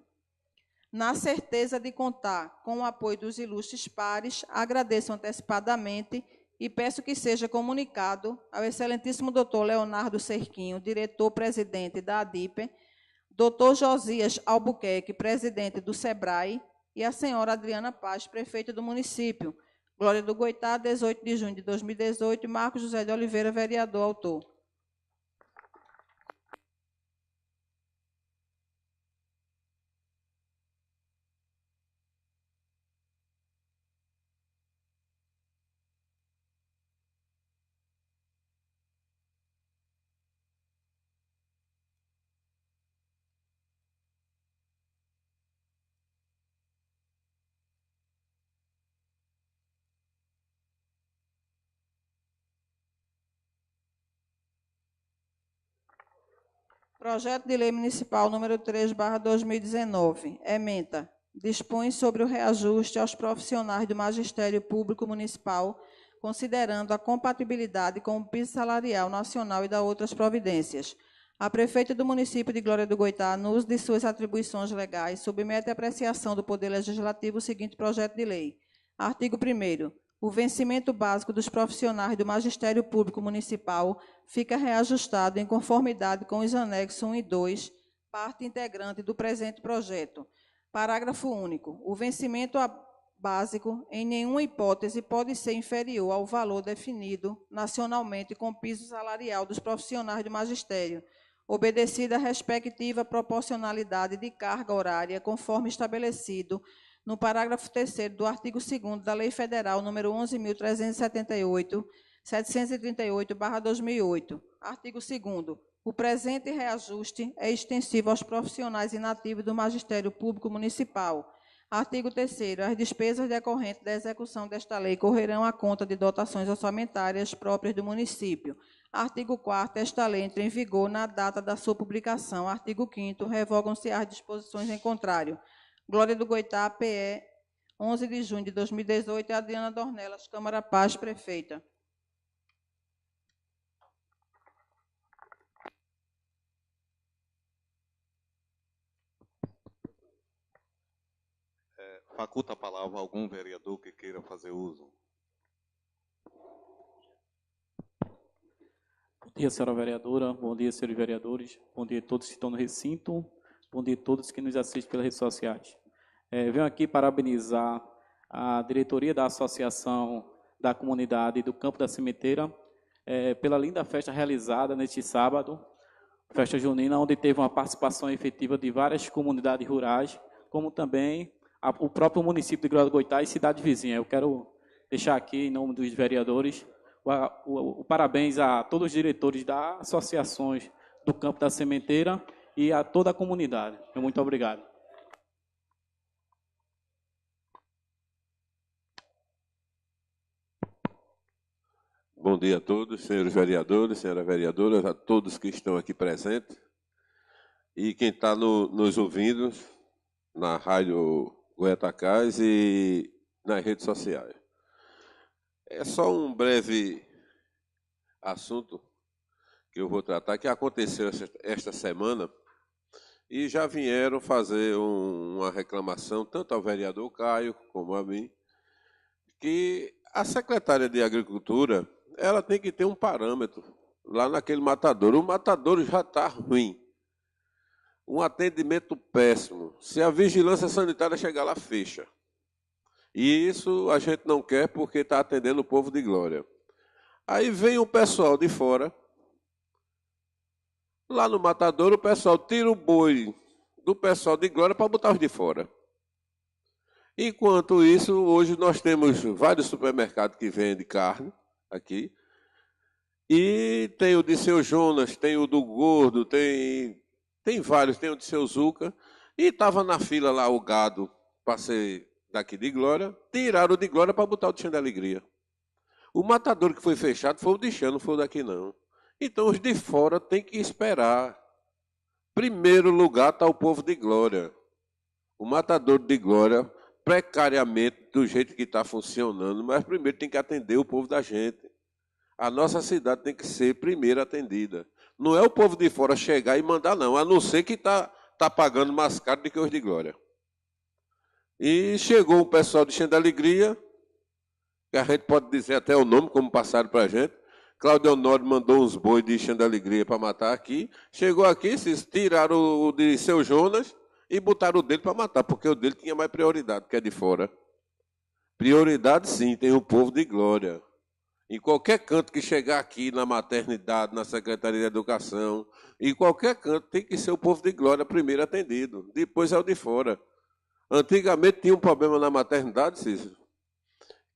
Na certeza de contar com o apoio dos ilustres pares, agradeço antecipadamente e peço que seja comunicado ao excelentíssimo doutor Leonardo Cerquinho, diretor-presidente da ADIPE, doutor Josias Albuquerque, presidente do SEBRAE, e a senhora Adriana Paz, prefeita do município. Glória do Goitá, 18 de junho de 2018, e Marcos José de Oliveira, vereador, autor. Projeto de Lei Municipal número 3/2019, ementa, dispõe sobre o reajuste aos profissionais do Magistério Público Municipal, considerando a compatibilidade com o piso salarial nacional e da outras providências. A prefeita do município de Glória do Goitá, no uso de suas atribuições legais, submete à apreciação do Poder Legislativo o seguinte projeto de lei. Artigo 1º. O vencimento básico dos profissionais do Magistério Público Municipal fica reajustado em conformidade com os anexos 1 e 2, parte integrante do presente projeto. Parágrafo único. O vencimento básico, em nenhuma hipótese, pode ser inferior ao valor definido nacionalmente com piso salarial dos profissionais do magistério, obedecida a respectiva proporcionalidade de carga horária, conforme estabelecido no parágrafo 3º do artigo 2º da Lei Federal nº 11.378, 738/2008. Artigo 2º. O presente reajuste é extensivo aos profissionais inativos do Magistério Público Municipal. Artigo 3º. As despesas decorrentes da execução desta lei correrão à conta de dotações orçamentárias próprias do município. Artigo 4º. Esta lei entra em vigor na data da sua publicação. Artigo 5º. Revogam-se as disposições em contrário. Glória do Goitá, PE, 11 de junho de 2018, Adriana Dornelas, Câmara Paz, prefeita. Faculta a palavra a algum vereador que queira fazer uso. Bom dia, senhora vereadora. Bom dia, senhores vereadores. Bom dia a todos que estão no recinto. Bom dia a todos que nos assistem pelas redes sociais. Venho aqui parabenizar a diretoria da Associação da Comunidade do Campo da Sementeira pela linda festa realizada neste sábado, festa junina, onde teve uma participação efetiva de várias comunidades rurais, como também o próprio município de Glória do Goitá e cidade vizinha. Eu quero deixar aqui, em nome dos vereadores, o parabéns a todos os diretores das associações do Campo da Sementeira e a toda a comunidade. Muito obrigado. Bom dia a todos, senhores vereadores, senhoras vereadoras, a todos que estão aqui presentes e quem está nos ouvindo na Rádio Goiatacás e nas redes sociais. É só um breve assunto que eu vou tratar, que aconteceu esta semana, e já vieram fazer uma reclamação, tanto ao vereador Caio como a mim, que a secretária de Agricultura ela tem que ter um parâmetro lá naquele matadouro. O matadouro já está ruim, um atendimento péssimo. Se a vigilância sanitária chegar lá, fecha. E isso a gente não quer porque está atendendo o povo de Glória. Aí vem o pessoal de fora. Lá no matadouro, o pessoal tira o boi do pessoal de Glória para botar os de fora. Enquanto isso, hoje nós temos vários supermercados que vendem carne aqui. E tem o de Seu Jonas, tem o do Gordo, tem vários, tem o de Seu Zuca. E estava na fila lá o gado para ser daqui de Glória. Tiraram o de Glória para botar o de Chão da Alegria. O matadouro que foi fechado foi o de Chão, não foi o daqui não. Então, os de fora têm que esperar. Primeiro lugar está o povo de Glória. O matador de Glória, precariamente, do jeito que está funcionando, mas primeiro tem que atender o povo da gente. A nossa cidade tem que ser primeiro atendida. Não é o povo de fora chegar e mandar, não, a não ser que está pagando mais caro do que os de Glória. E chegou o pessoal de Chão da Alegria, que a gente pode dizer até o nome, como passaram para a gente. Cláudio Honório mandou uns bois de Chão da Alegria para matar aqui. Chegou aqui, tiraram o de Seu Jonas E botaram o dele para matar, porque o dele tinha mais prioridade, que é de fora. Prioridade, sim, tem o povo de Glória. Em qualquer canto que chegar aqui, na maternidade, na Secretaria de Educação, em qualquer canto, tem que ser o povo de Glória primeiro atendido, depois é o de fora. Antigamente tinha um problema na maternidade, Cícero,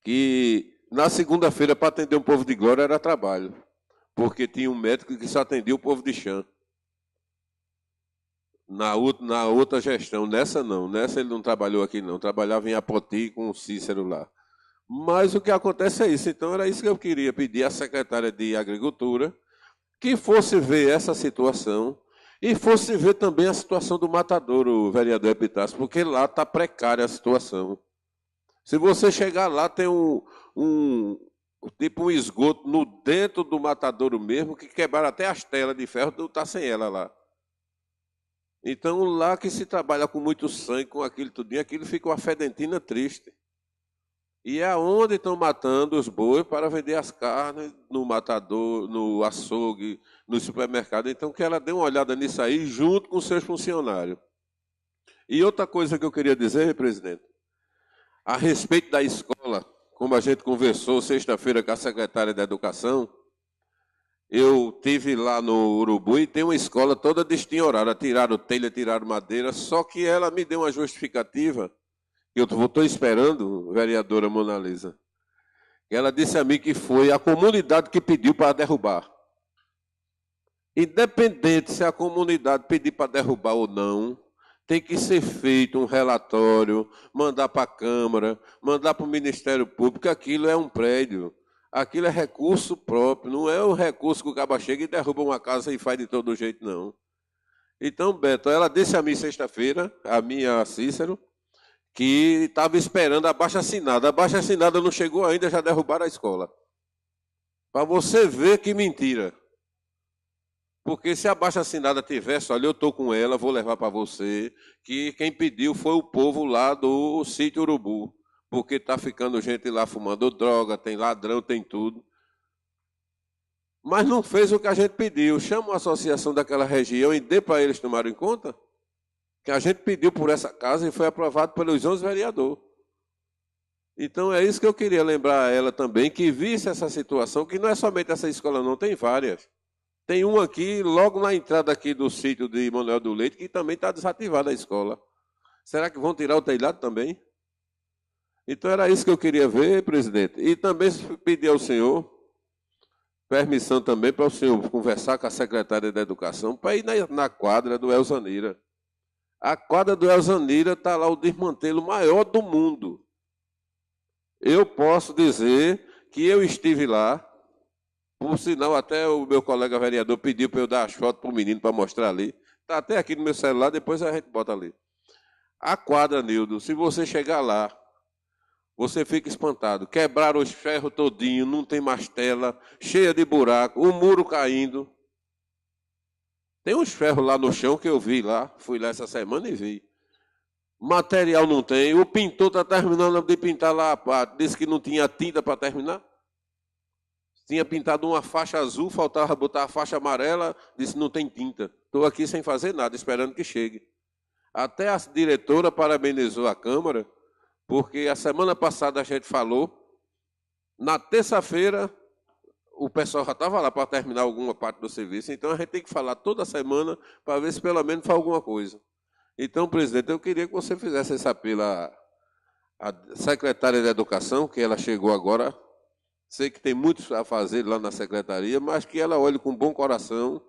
que na segunda-feira, para atender um povo de Glória, era trabalho, porque tinha um médico que só atendia o povo de chão. Na outra gestão, nessa não, nessa ele não trabalhou aqui não, trabalhava em Apoti com o Cícero lá. Mas o que acontece é isso, então era isso que eu queria pedir à secretária de Agricultura, que fosse ver essa situação e fosse ver também a situação do matadouro, vereador Epitácio, porque lá está precária a situação. Se você chegar lá, tem tipo um esgoto no dentro do matadouro mesmo, que quebraram até as telas de ferro, não está sem ela lá. Então, lá que se trabalha com muito sangue, com aquilo tudinho, aquilo fica uma fedentina triste. E é onde estão matando os bois para vender as carnes no matador, no açougue, no supermercado. Então, que ela dê uma olhada nisso aí, junto com seus funcionários. E outra coisa que eu queria dizer, presidente, a respeito da escola, como a gente conversou sexta-feira com a secretária da Educação, eu estive lá no Urubu e tem uma escola toda destinhorada, tiraram telha, tiraram madeira, só que ela me deu uma justificativa, que eu estou esperando, vereadora Mona Lisa. Ela disse a mim que foi a comunidade que pediu para derrubar. Independente se a comunidade pedir para derrubar ou não, tem que ser feito um relatório, mandar para a Câmara, mandar para o Ministério Público, aquilo é um prédio. Aquilo é recurso próprio, não é um recurso que o caba chega e derruba uma casa e faz de todo jeito, não. Então, Beto, ela disse a mim sexta-feira, a minha Cícero, que estava esperando a baixa-assinada. A baixa-assinada não chegou ainda, já derrubaram a escola. Para você ver que mentira. Porque se a baixa-assinada tivesse, olha, eu estou com ela, vou levar para você, que quem pediu foi o povo lá do sítio Urubu. Porque está ficando gente lá fumando droga, tem ladrão, tem tudo. Mas não fez o que a gente pediu. Chama a associação daquela região e dê para eles tomarem em conta que a gente pediu por essa casa e foi aprovado pelos 11 vereadores. Então é isso que eu queria lembrar a ela também, que visse essa situação, que não é somente essa escola não, tem várias. Tem uma aqui, logo na entrada aqui do sítio de Manuel do Leite, que também está desativada a escola. Será que vão tirar o telhado também? Então, era isso que eu queria ver, presidente. E também pedir ao senhor permissão também para o senhor conversar com a secretária da Educação para ir na quadra do Elzanira. A quadra do Elzanira está lá o desmantelo maior do mundo. Eu posso dizer que eu estive lá, por sinal, até o meu colega vereador pediu para eu dar as fotos para o menino para mostrar ali. Está até aqui no meu celular, depois a gente bota ali. A quadra, Nildo, se você chegar lá, você fica espantado. Quebraram os ferros todinho, não tem mais tela, cheia de buraco, o muro caindo. Tem uns ferros lá no chão que eu vi lá, fui lá essa semana e vi. Material não tem, o pintor está terminando de pintar lá a parte, disse que não tinha tinta para terminar. Tinha pintado uma faixa azul, faltava botar a faixa amarela, disse não tem tinta. Estou aqui sem fazer nada, esperando que chegue. Até a diretora parabenizou a Câmara, porque a semana passada a gente falou, na terça-feira o pessoal já estava lá para terminar alguma parte do serviço, então a gente tem que falar toda semana para ver se pelo menos faz alguma coisa. Então, presidente, eu queria que você fizesse esse apelo à secretária de Educação, que ela chegou agora, sei que tem muito a fazer lá na secretaria, mas que ela olhe com bom coração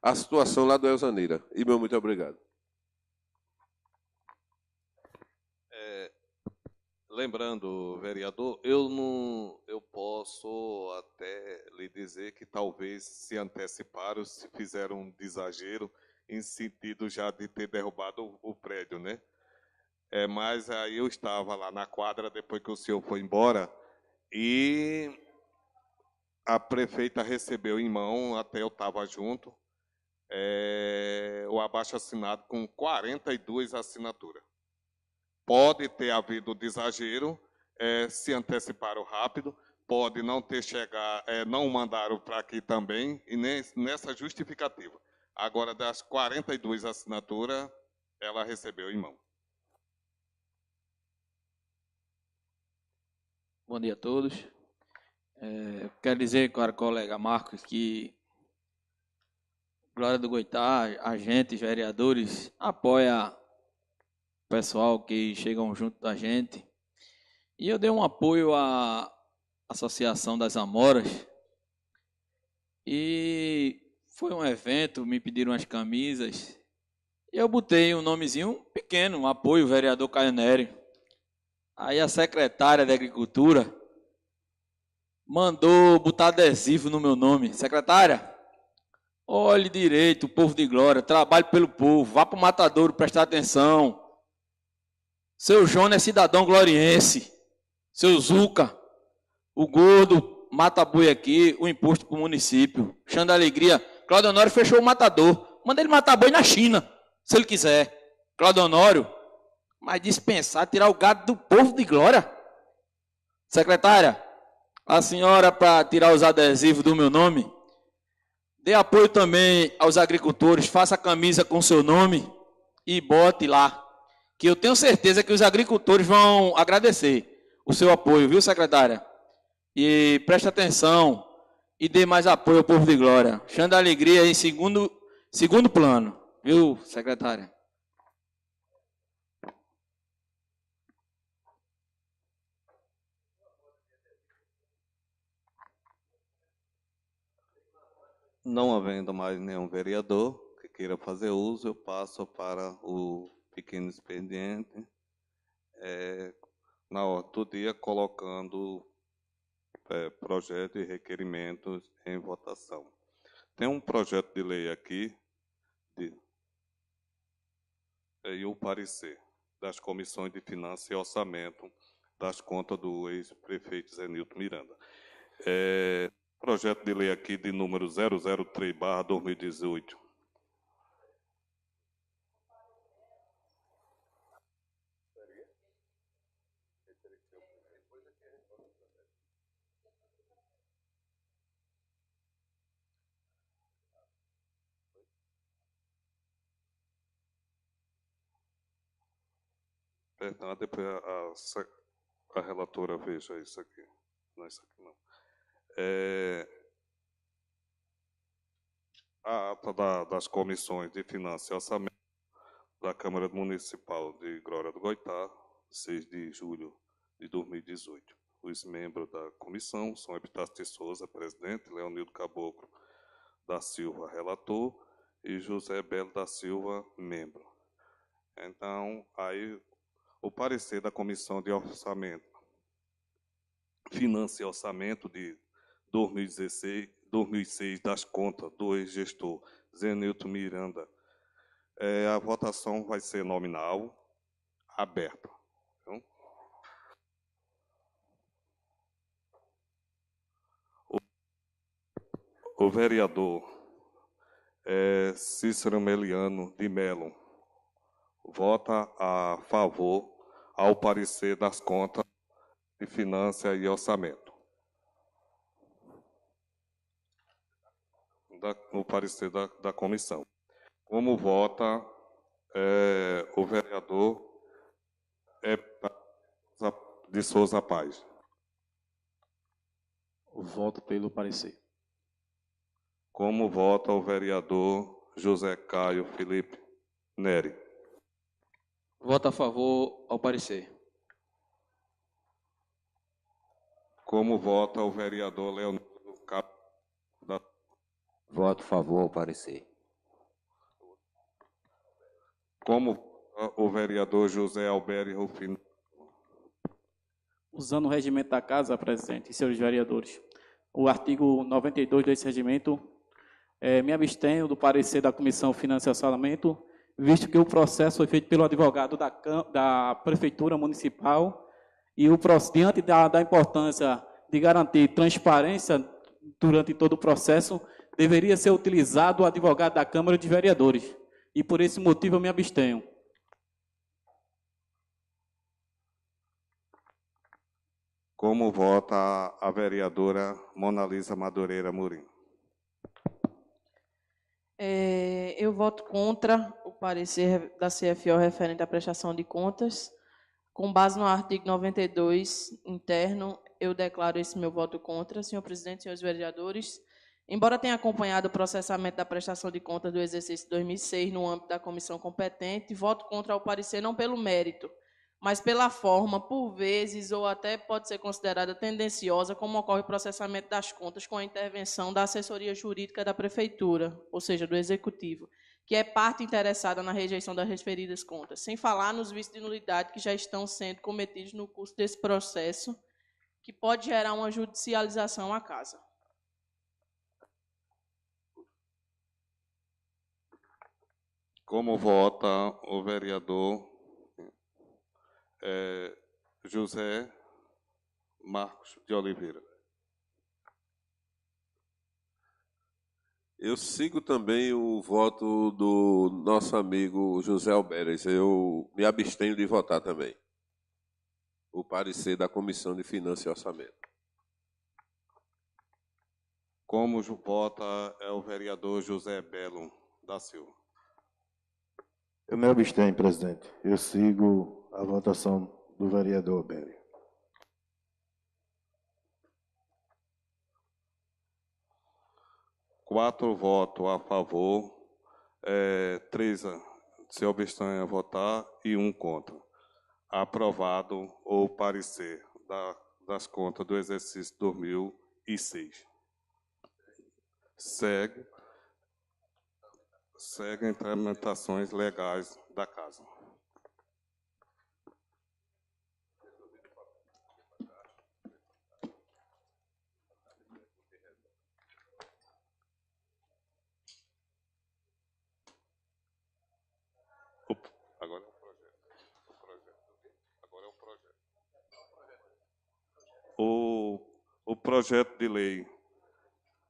a situação lá do Elzanira. E meu muito obrigado. Lembrando, vereador, eu posso até lhe dizer que talvez se anteciparam, se fizeram um exagero em sentido já de ter derrubado o prédio, né? Mas aí eu estava lá na quadra depois que o senhor foi embora e a prefeita recebeu em mão, até eu estava junto, o abaixo-assinado com 42 assinaturas. Pode ter havido exagero, se anteciparam rápido, pode não ter chegado, não mandaram para aqui também, e nem nessa justificativa. Agora, das 42 assinaturas, ela recebeu em mão. Bom dia a todos. Quero dizer para o colega Marcos que Glória do Goitá, agentes, vereadores, apoia o pessoal que chegam junto da gente. E eu dei um apoio à Associação das Amoras. E foi um evento, me pediram as camisas. E eu botei um nomezinho pequeno, um apoio, vereador Caio Nery. Aí a secretária de Agricultura mandou botar adesivo no meu nome. Secretária, olhe direito, o povo de Glória, trabalhe pelo povo, vá para o matadouro prestar atenção. Seu João é cidadão gloriense. Seu Zuca, o gordo mata boi aqui, o imposto para o município. Chão da Alegria, Cláudio Honório fechou o matador. Manda ele matar boi na China, se ele quiser. Cláudio Honório, mas dispensar, tirar o gado do povo de Glória. Secretária, a senhora, para tirar os adesivos do meu nome, dê apoio também aos agricultores, faça a camisa com seu nome e bote lá, que eu tenho certeza que os agricultores vão agradecer o seu apoio, viu, secretária? E preste atenção e dê mais apoio ao povo de Glória. Chão da Alegria em segundo plano, viu, secretária? Não havendo mais nenhum vereador que queira fazer uso, eu passo para o pequeno expediente, na ordem do dia, colocando projetos e requerimentos em votação. Tem um projeto de lei aqui, e o parecer das comissões de Finanças e Orçamento das contas do ex-prefeito Zé Nilton Miranda. Projeto de lei aqui de número 003/2018. Perdão, depois a relatora veja isso aqui. Não, isso aqui não. A ata das comissões de Finanças e Orçamento da Câmara Municipal de Glória do Goitá, 6 de julho de 2018. Os membros da comissão são Epitácio de Souza, presidente, Leonildo Caboclo da Silva, relator, e José Belo da Silva, membro. Então, aí, o parecer da Comissão de Orçamento, Finanças e Orçamento de 2006 das contas do ex-gestor Zé Nilton Miranda. A votação vai ser nominal, aberta. Então, o vereador Cícero Meliano de Melo vota a favor ao parecer das contas de Finanças e Orçamento. No parecer da comissão. Como vota o vereador de Souza Paz? Voto pelo parecer. Como vota o vereador José Caio Felipe Nery? Voto a favor ao parecer. Como vota o vereador Leonardo Caboclo? Voto a favor ao parecer. Como o vereador José Alberto Rufino? Usando o regimento da Casa, presidente e senhores vereadores, o artigo 92 desse regimento, me abstenho do parecer da Comissão Finanças e Orçamento, visto que o processo foi feito pelo advogado da Prefeitura Municipal e diante da importância de garantir transparência durante todo o processo, deveria ser utilizado o advogado da Câmara de Vereadores. E por esse motivo eu me abstenho. Como vota a vereadora Monalisa Madureira Murim? Eu voto contra o parecer da CFO referente à prestação de contas. Com base no artigo 92 interno, eu declaro esse meu voto contra. Senhor presidente, senhores vereadores, embora tenha acompanhado o processamento da prestação de contas do exercício 2006 no âmbito da comissão competente, voto contra o parecer não pelo mérito, mas pela forma, por vezes, ou até pode ser considerada tendenciosa, como ocorre o processamento das contas com a intervenção da assessoria jurídica da Prefeitura, ou seja, do Executivo, que é parte interessada na rejeição das referidas contas, sem falar nos vícios de nulidade que já estão sendo cometidos no curso desse processo, que pode gerar uma judicialização à casa. Como vota o vereador José Marcos de Oliveira? Eu sigo também o voto do nosso amigo José Alberes. Eu me abstenho de votar também. O parecer da Comissão de Finanças e Orçamento. Como vota é o vereador José Belo da Silva? Eu me abstenho, presidente. Eu sigo a votação do vereador Alberes. Quatro votos a favor, 3 se abstêm a votar e 1 contra. Aprovado o parecer das contas do exercício 2006. Segue implementações legais da Casa. Agora é o projeto. Agora é o projeto. O projeto de lei.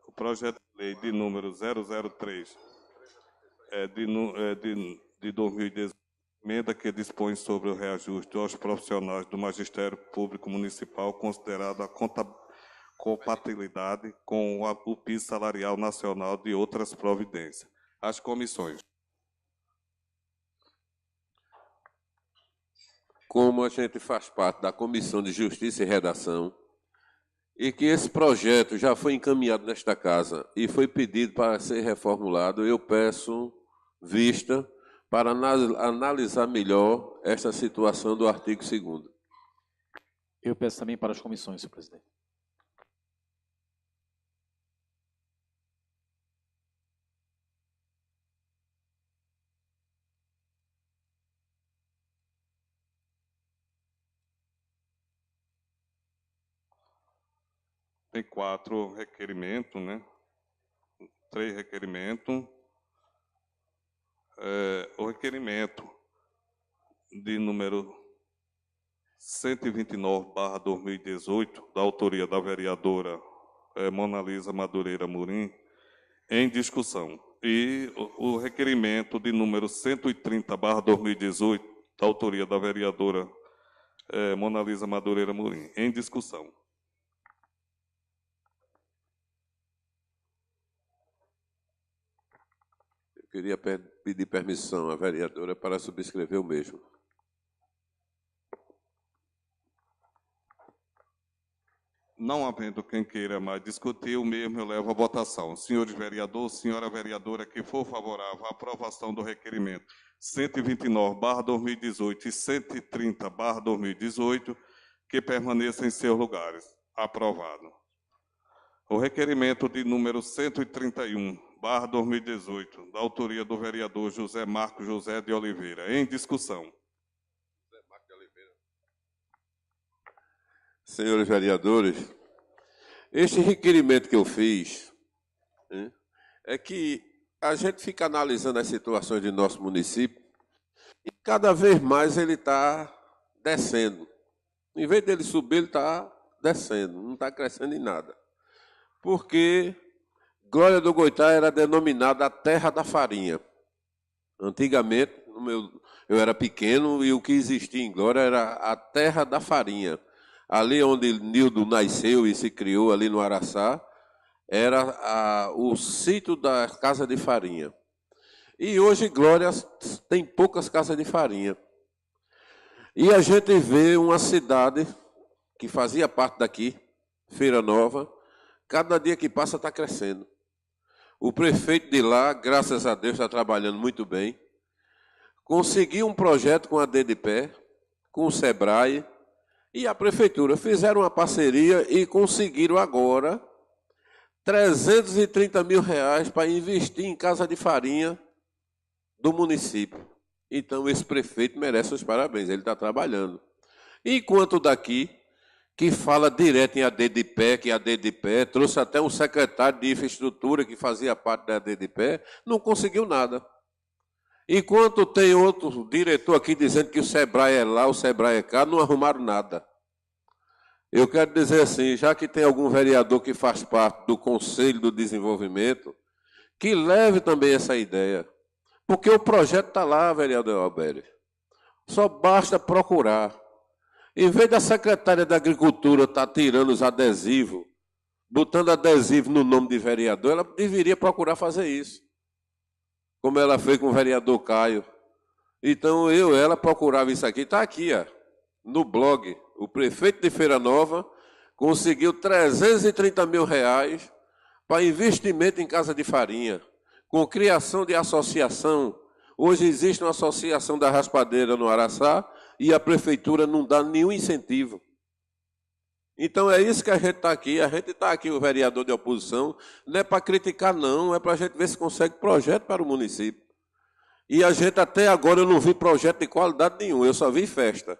O projeto de lei de número 003 de 2018, emenda que dispõe sobre o reajuste aos profissionais do Magistério Público Municipal, considerado a compatibilidade com o piso salarial nacional de outras providências. As comissões. Como a gente faz parte da Comissão de Justiça e Redação, e que esse projeto já foi encaminhado nesta casa e foi pedido para ser reformulado, eu peço vista para analisar melhor esta situação do artigo 2º. Eu peço também para as comissões, senhor presidente. Tem 4 requerimentos, né? 3 requerimentos. O requerimento de número 129/2018, da autoria da vereadora Monalisa Madureira Murim, em discussão. E o requerimento de número 130/2018, da autoria da vereadora Monalisa Madureira Murim, em discussão. Queria pedir permissão à vereadora para subscrever o mesmo. Não havendo quem queira mais discutir, o mesmo eu levo à votação. Senhores vereadores, senhora vereadora, que for favorável à aprovação do requerimento 129/2018 e 130/2018, que permaneça em seus lugares. Aprovado. O requerimento de número 131/2018, da autoria do vereador José Marcos José de Oliveira, em discussão. Senhores vereadores, este requerimento que eu fiz, né, é que a gente fica analisando as situações de nosso município e cada vez mais ele está descendo. Em vez dele subir, ele está descendo, não está crescendo em nada. Porque Glória do Goitá era denominada a terra da farinha. Antigamente, eu era pequeno e o que existia em Glória era a terra da farinha. Ali onde Nildo nasceu e se criou, ali no Araçá, era o sítio da Casa de Farinha. E hoje Glória tem poucas casas de farinha. E a gente vê uma cidade que fazia parte daqui, Feira Nova, cada dia que passa está crescendo. O prefeito de lá, graças a Deus, está trabalhando muito bem. Conseguiu um projeto com a DDPE, com o SEBRAE e a prefeitura. Fizeram uma parceria e conseguiram agora 330 mil reais para investir em casa de farinha do município. Então, esse prefeito merece os parabéns, ele está trabalhando. Enquanto daqui, que fala direto em ADDPE, que a ADDPE trouxe até um secretário de infraestrutura que fazia parte da ADDPE, não conseguiu nada. Enquanto tem outro diretor aqui dizendo que o SEBRAE é lá, o SEBRAE é cá, não arrumaram nada. Eu quero dizer assim, já que tem algum vereador que faz parte do Conselho do Desenvolvimento, que leve também essa ideia. Porque o projeto está lá, vereador Albério. Só basta procurar. Em vez da secretária da Agricultura estar tirando os adesivos, botando adesivo no nome de vereador, ela deveria procurar fazer isso. Como ela fez com o vereador Caio. Então, ela procurava isso aqui. Está aqui, ó, no blog. O prefeito de Feira Nova conseguiu 330 mil reais para investimento em casa de farinha, com criação de associação. Hoje existe uma associação da raspadeira no Araçá e a prefeitura não dá nenhum incentivo. Então é isso que a gente está aqui. A gente está aqui, o vereador de oposição, não é para criticar, não, é para a gente ver se consegue projeto para o município. E a gente até agora eu não vi projeto de qualidade nenhum, eu só vi festa.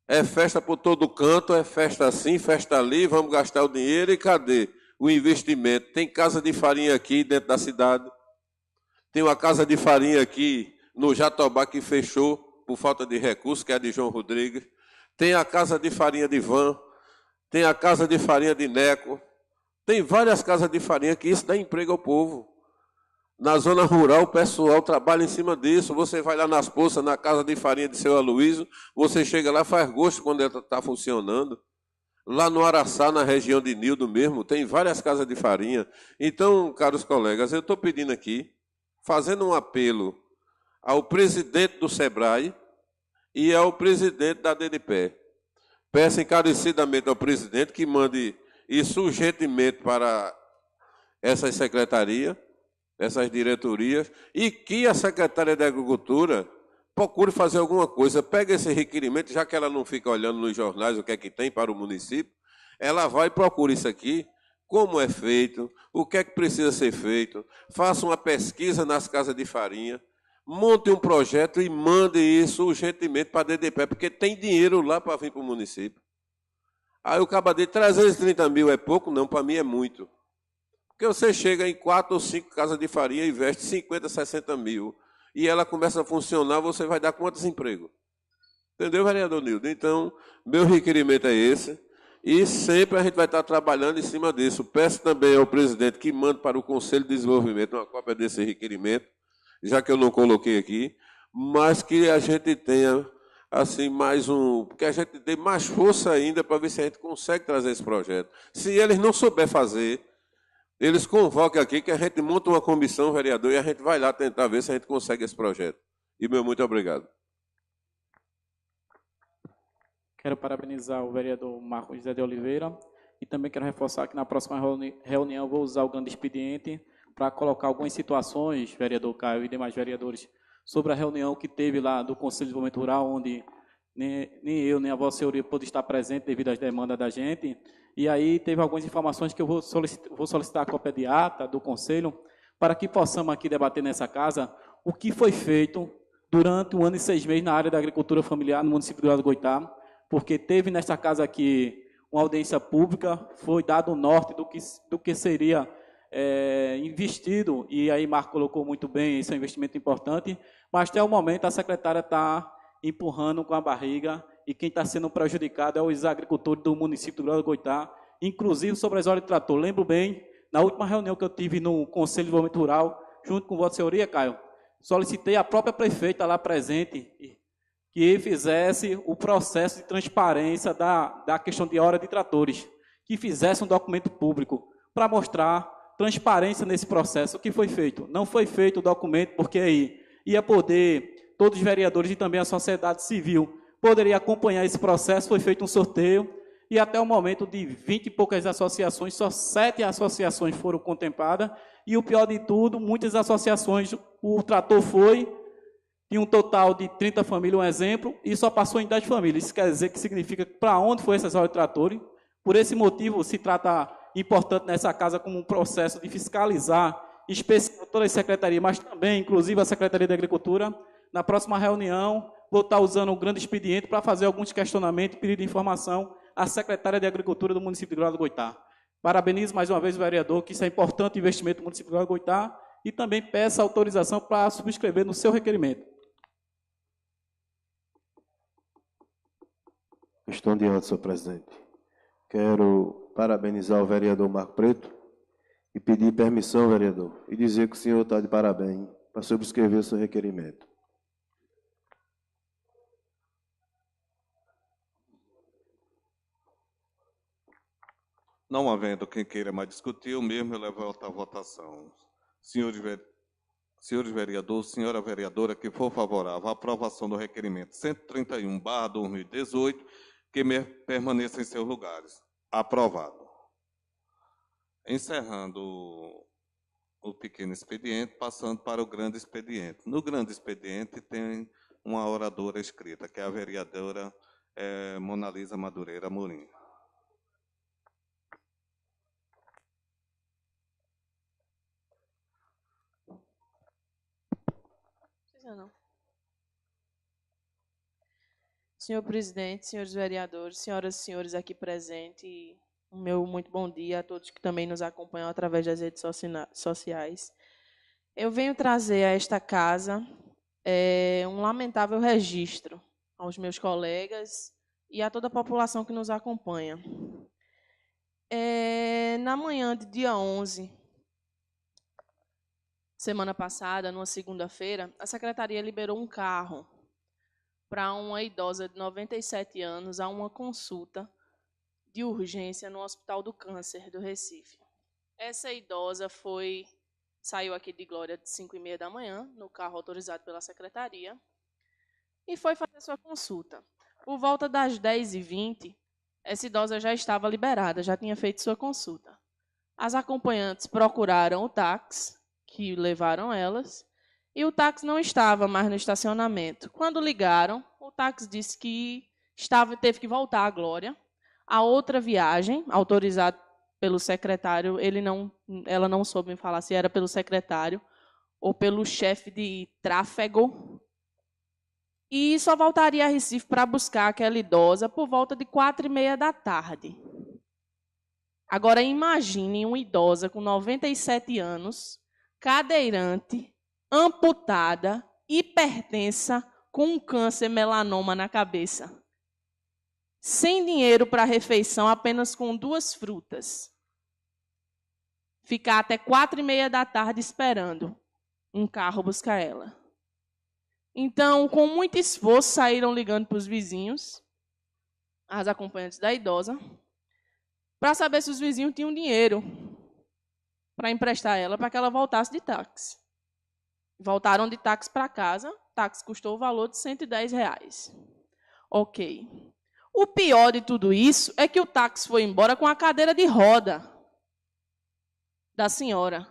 É festa por todo canto, é festa assim, festa ali, vamos gastar o dinheiro e cadê o investimento? Tem casa de farinha aqui dentro da cidade, tem uma casa de farinha aqui no Jatobá que fechou por falta de recursos, que é a de João Rodrigues, tem a casa de farinha de Van, tem a casa de farinha de Neco, tem várias casas de farinha que isso dá emprego ao povo. Na zona rural, o pessoal trabalha em cima disso. Você vai lá nas poças, na casa de farinha de seu Aloísio, você chega lá, faz gosto quando ela está funcionando. Lá no Araçá, na região de Nildo mesmo, tem várias casas de farinha. Então, caros colegas, eu estou pedindo aqui, fazendo um apelo ao presidente do SEBRAE e ao presidente da DDPE. Peço encarecidamente ao presidente que mande isso urgentemente para essas secretarias, essas diretorias, e que a secretária da Agricultura procure fazer alguma coisa. Pega esse requerimento, já que ela não fica olhando nos jornais o que é que tem para o município, ela vai e procura isso aqui, como é feito, o que é que precisa ser feito, faça uma pesquisa nas casas de farinha, monte um projeto e mande isso urgentemente para a DDPE, porque tem dinheiro lá para vir para o município. Aí o cabo de 330 mil é pouco? Não, para mim é muito. Porque você chega em 4 ou 5 casas de farinha e investe 50, 60 mil, e ela começa a funcionar, você vai dar quantos empregos? Entendeu, vereador Nildo? Então, meu requerimento é esse, e sempre a gente vai estar trabalhando em cima disso. Peço também ao presidente que mande para o Conselho de Desenvolvimento uma cópia desse requerimento, já que eu não coloquei aqui, mas que a gente tenha, assim, que a gente dê mais força ainda para ver se a gente consegue trazer esse projeto. Se eles não souber fazer, eles convocam aqui que a gente monta uma comissão, vereador, e a gente vai lá tentar ver se a gente consegue esse projeto. E meu muito obrigado. Quero parabenizar o vereador Marcos José de Oliveira e também quero reforçar que na próxima reunião vou usar o grande expediente para colocar algumas situações, vereador Caio e demais vereadores, sobre a reunião que teve lá do Conselho de Desenvolvimento Rural, onde nem eu, nem a Vossa Senhoria pôde estar presente devido às demandas da gente. E aí teve algumas informações que eu vou solicitar a cópia de ata do Conselho para que possamos aqui debater nessa casa o que foi feito durante 1 ano e 6 meses na área da agricultura familiar no município do Grau do Goitá, porque teve nesta casa aqui uma audiência pública, foi dado o norte do que seria investido, e aí Marco colocou muito bem, esse é um investimento importante, mas até o momento a secretária está empurrando com a barriga, e quem está sendo prejudicado é os agricultores do município do Grau do Goitá, inclusive sobre as horas de trator. Lembro bem, na última reunião que eu tive no Conselho de Desenvolvimento Rural, junto com Vossa Senhoria, Caio, solicitei à própria prefeita lá presente que fizesse o processo de transparência da questão de hora de tratores, que fizesse um documento público para mostrar transparência nesse processo. O que foi feito? Não foi feito o documento, porque aí ia poder, todos os vereadores e também a sociedade civil, poderia acompanhar esse processo. Foi feito um sorteio e até o momento de 20 e poucas associações, só 7 associações foram contempladas. E o pior de tudo, muitas associações, o trator tinha um total de 30 famílias, um exemplo, e só passou em 10 famílias. Isso quer dizer que significa para onde foi essas horas de tratores. Por esse motivo, se trata importante nessa casa como um processo de fiscalizar, especial todas as secretarias, mas também, inclusive, a Secretaria da Agricultura. Na próxima reunião, vou estar usando um grande expediente para fazer alguns questionamentos e pedir de informação à secretária de Agricultura do município de Glória do Goitá. Parabenizo mais uma vez o vereador, que isso é importante investimento do município de Glória do Goitá, e também peço autorização para subscrever no seu requerimento. Questão de ordem, senhor presidente. Quero parabenizar o vereador Marco Preto e pedir permissão, vereador, e dizer que o senhor está de parabéns para subscrever o seu requerimento. Não havendo quem queira mais discutir, eu mesmo levo à votação. Senhores vereadores, senhora vereadora, que for favorável à aprovação do requerimento 131/2018, que permaneça em seus lugares. Aprovado. Encerrando o pequeno expediente, passando para o grande expediente. No grande expediente tem uma oradora escrita, que é a vereadora Monalisa Madureira Amorim. Não. Senhor presidente, senhores vereadores, senhoras e senhores aqui presentes, e o meu muito bom dia a todos que também nos acompanham através das redes sociais. Eu venho trazer a esta casa um lamentável registro aos meus colegas e a toda a população que nos acompanha. Na manhã de dia 11, semana passada, numa segunda-feira, a secretaria liberou um carro para uma idosa de 97 anos a uma consulta de urgência no Hospital do Câncer do Recife. Essa idosa saiu aqui de Glória de 5h30 da manhã, no carro autorizado pela secretaria, e foi fazer sua consulta. Por volta das 10h20, essa idosa já estava liberada, já tinha feito sua consulta. As acompanhantes procuraram o táxi, que levaram elas, e o táxi não estava mais no estacionamento. Quando ligaram, o táxi disse que teve que voltar à Glória. A outra viagem, autorizada pelo secretário, ela não soube me falar se era pelo secretário ou pelo chefe de tráfego, e só voltaria a Recife para buscar aquela idosa por volta de 4h30 da tarde. Agora, imagine uma idosa com 97 anos, cadeirante, amputada, hipertensa, com um câncer melanoma na cabeça. Sem dinheiro para a refeição, apenas com 2 frutas. Ficar até 4h30 da tarde esperando um carro buscar ela. Então, com muito esforço, saíram ligando para os vizinhos, as acompanhantes da idosa, para saber se os vizinhos tinham dinheiro para emprestar ela, para que ela voltasse de táxi. Voltaram de táxi para casa, o táxi custou o valor de R$110. Ok. O pior de tudo isso é que o táxi foi embora com a cadeira de roda da senhora.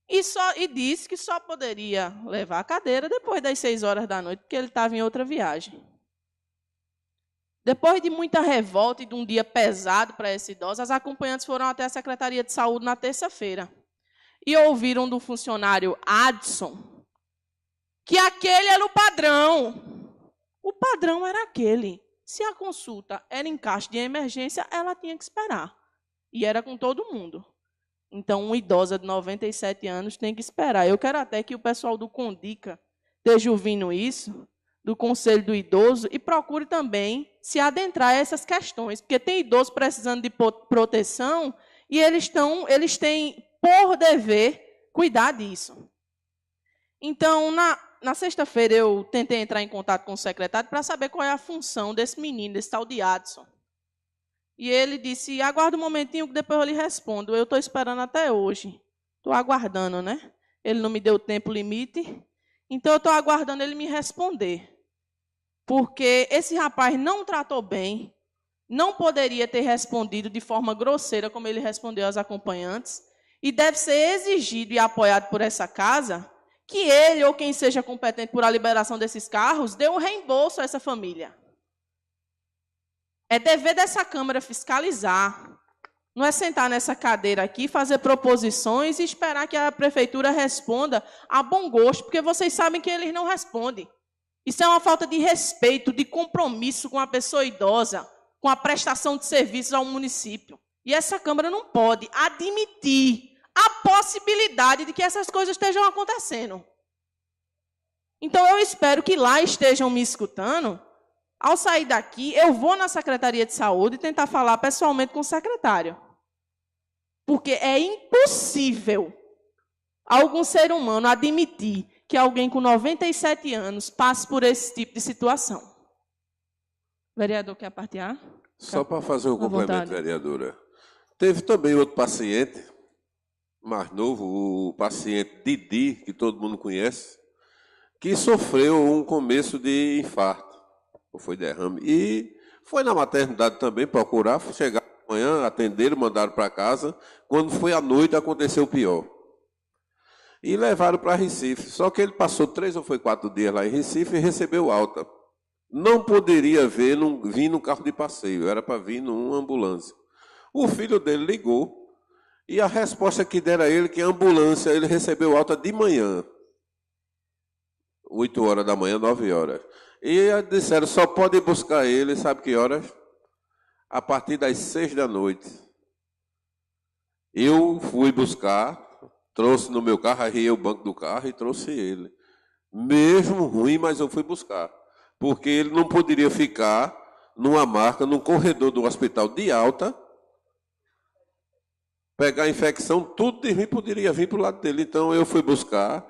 E disse que só poderia levar a cadeira depois das 6h da noite, porque ele estava em outra viagem. Depois de muita revolta e de um dia pesado para essa idosa, as acompanhantes foram até a Secretaria de Saúde na terça-feira e ouviram do funcionário Adson que aquele era o padrão. O padrão era aquele. Se a consulta era em caso de emergência, ela tinha que esperar. E era com todo mundo. Então, uma idosa de 97 anos tem que esperar. Eu quero até que o pessoal do Condica esteja ouvindo isso, do Conselho do Idoso, e procure também se adentrar a essas questões, porque tem idosos precisando de proteção e eles têm por dever cuidar disso. Então, na sexta-feira, eu tentei entrar em contato com o secretário para saber qual é a função desse menino, desse tal de Adson. E ele disse, aguarda um momentinho que depois eu lhe respondo. Eu estou esperando até hoje. Estou aguardando, né? Ele não me deu tempo limite. Então, eu estou aguardando ele me responder. Porque esse rapaz não tratou bem, não poderia ter respondido de forma grosseira, como ele respondeu aos acompanhantes, e deve ser exigido e apoiado por essa casa que ele, ou quem seja competente por a liberação desses carros, dê um reembolso a essa família. É dever dessa Câmara fiscalizar. Não é sentar nessa cadeira aqui, fazer proposições e esperar que a Prefeitura responda a bom gosto, porque vocês sabem que eles não respondem. Isso é uma falta de respeito, de compromisso com a pessoa idosa, com a prestação de serviços ao município. E essa Câmara não pode admitir a possibilidade de que essas coisas estejam acontecendo. Então, eu espero que lá estejam me escutando. Ao sair daqui, eu vou na Secretaria de Saúde e tentar falar pessoalmente com o secretário. Porque é impossível algum ser humano admitir que alguém com 97 anos passe por esse tipo de situação. Vereador, quer partilhar? Só para fazer um À complemento, vontade. vereadora. Teve também outro paciente, mais novo, o paciente Didi, que todo mundo conhece, que sofreu um começo de infarto, ou foi derrame, e foi na maternidade também procurar, chegar de manhã, atenderam, mandaram para casa. Quando foi à noite, aconteceu o pior. E levaram para Recife. Só que ele passou 3 ou 4 dias lá em Recife e recebeu alta. Não poderia vir num carro de passeio, era para vir numa ambulância. O filho dele ligou e a resposta que deram a ele que a ambulância ele recebeu alta de manhã. 8 horas da manhã, 9 horas. E disseram, só pode buscar ele, sabe que horas? A partir das 6 da noite. Eu fui buscar, trouxe no meu carro, arriei o banco do carro e trouxe ele. Mesmo ruim, mas eu fui buscar. Porque ele não poderia ficar numa maca, num corredor do hospital de alta, pegar a infecção, tudo de ruim poderia vir para o lado dele. Então eu fui buscar,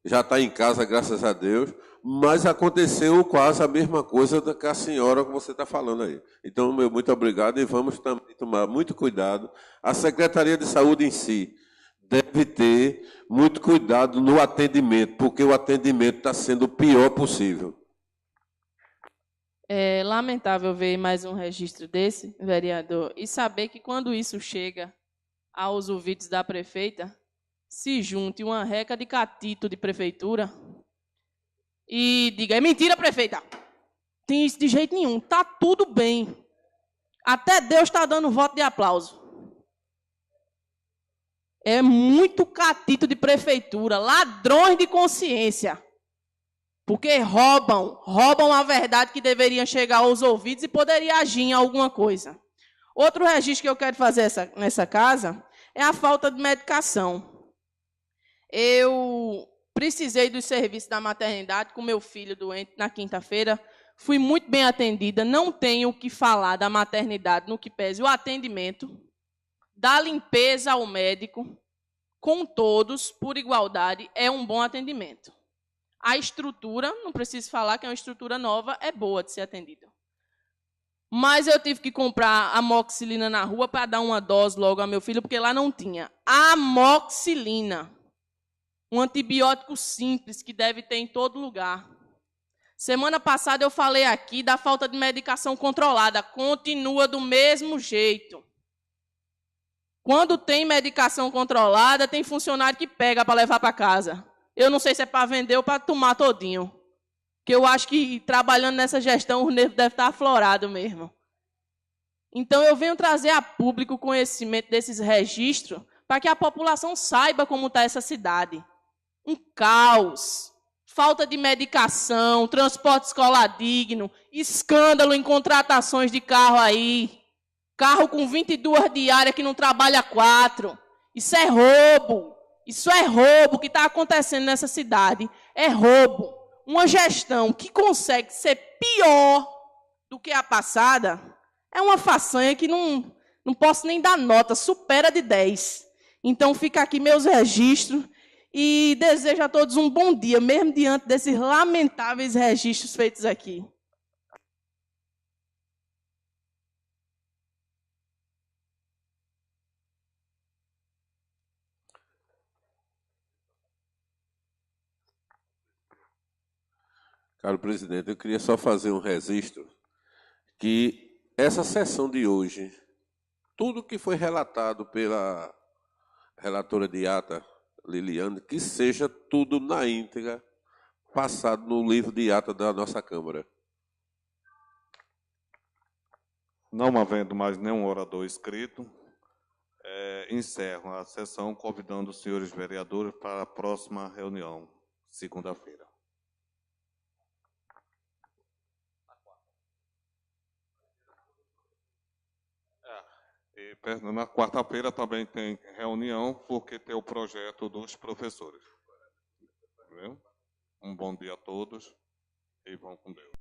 já está em casa, graças a Deus, mas aconteceu quase a mesma coisa que a senhora que você está falando aí. Então, meu muito obrigado e vamos também tomar muito cuidado. A Secretaria de Saúde em si deve ter muito cuidado no atendimento, porque o atendimento está sendo o pior possível. É lamentável ver mais um registro desse, vereador, e saber que quando isso chega aos ouvidos da prefeita, se junte uma reca de catito de prefeitura e diga, é mentira, prefeita. Tem isso de jeito nenhum, tá tudo bem. Até Deus está dando voto de aplauso. É muito catito de prefeitura, ladrões de consciência. Porque roubam a verdade que deveria chegar aos ouvidos e poderia agir em alguma coisa. Outro registro que eu quero fazer nessa casa é a falta de medicação. Eu precisei dos serviços da maternidade com meu filho doente na quinta-feira. Fui muito bem atendida. Não tenho o que falar da maternidade no que pese o atendimento, da limpeza ao médico, com todos, por igualdade, é um bom atendimento. A estrutura, não preciso falar que é uma estrutura nova, é boa de ser atendida. Mas eu tive que comprar amoxicilina na rua para dar uma dose logo ao meu filho, porque lá não tinha. Amoxicilina. Um antibiótico simples que deve ter em todo lugar. Semana passada eu falei aqui da falta de medicação controlada. Continua do mesmo jeito. Quando tem medicação controlada, tem funcionário que pega para levar para casa. Eu não sei se é para vender ou para tomar todinho. Porque eu acho que trabalhando nessa gestão, o nervo deve estar aflorado mesmo. Então, eu venho trazer a público o conhecimento desses registros para que a população saiba como está essa cidade. Um caos, falta de medicação, transporte escolar digno, escândalo em contratações de carro aí, carro com 22 diárias que não trabalha 4. Isso é roubo. Isso é roubo que está acontecendo nessa cidade. É roubo. Uma gestão que consegue ser pior do que a passada é uma façanha que não posso nem dar nota, supera de 10. Então, fica aqui meus registros e desejo a todos um bom dia, mesmo diante desses lamentáveis registros feitos aqui. Caro presidente, eu queria só fazer um registro que essa sessão de hoje, tudo que foi relatado pela relatora de ata, Liliane, que seja tudo na íntegra passado no livro de ata da nossa Câmara. Não havendo mais nenhum orador inscrito, encerro a sessão, convidando os senhores vereadores para a próxima reunião, segunda-feira. Na quarta-feira também tem reunião, porque tem o projeto dos professores. Entendeu? Um bom dia a todos e vão com Deus.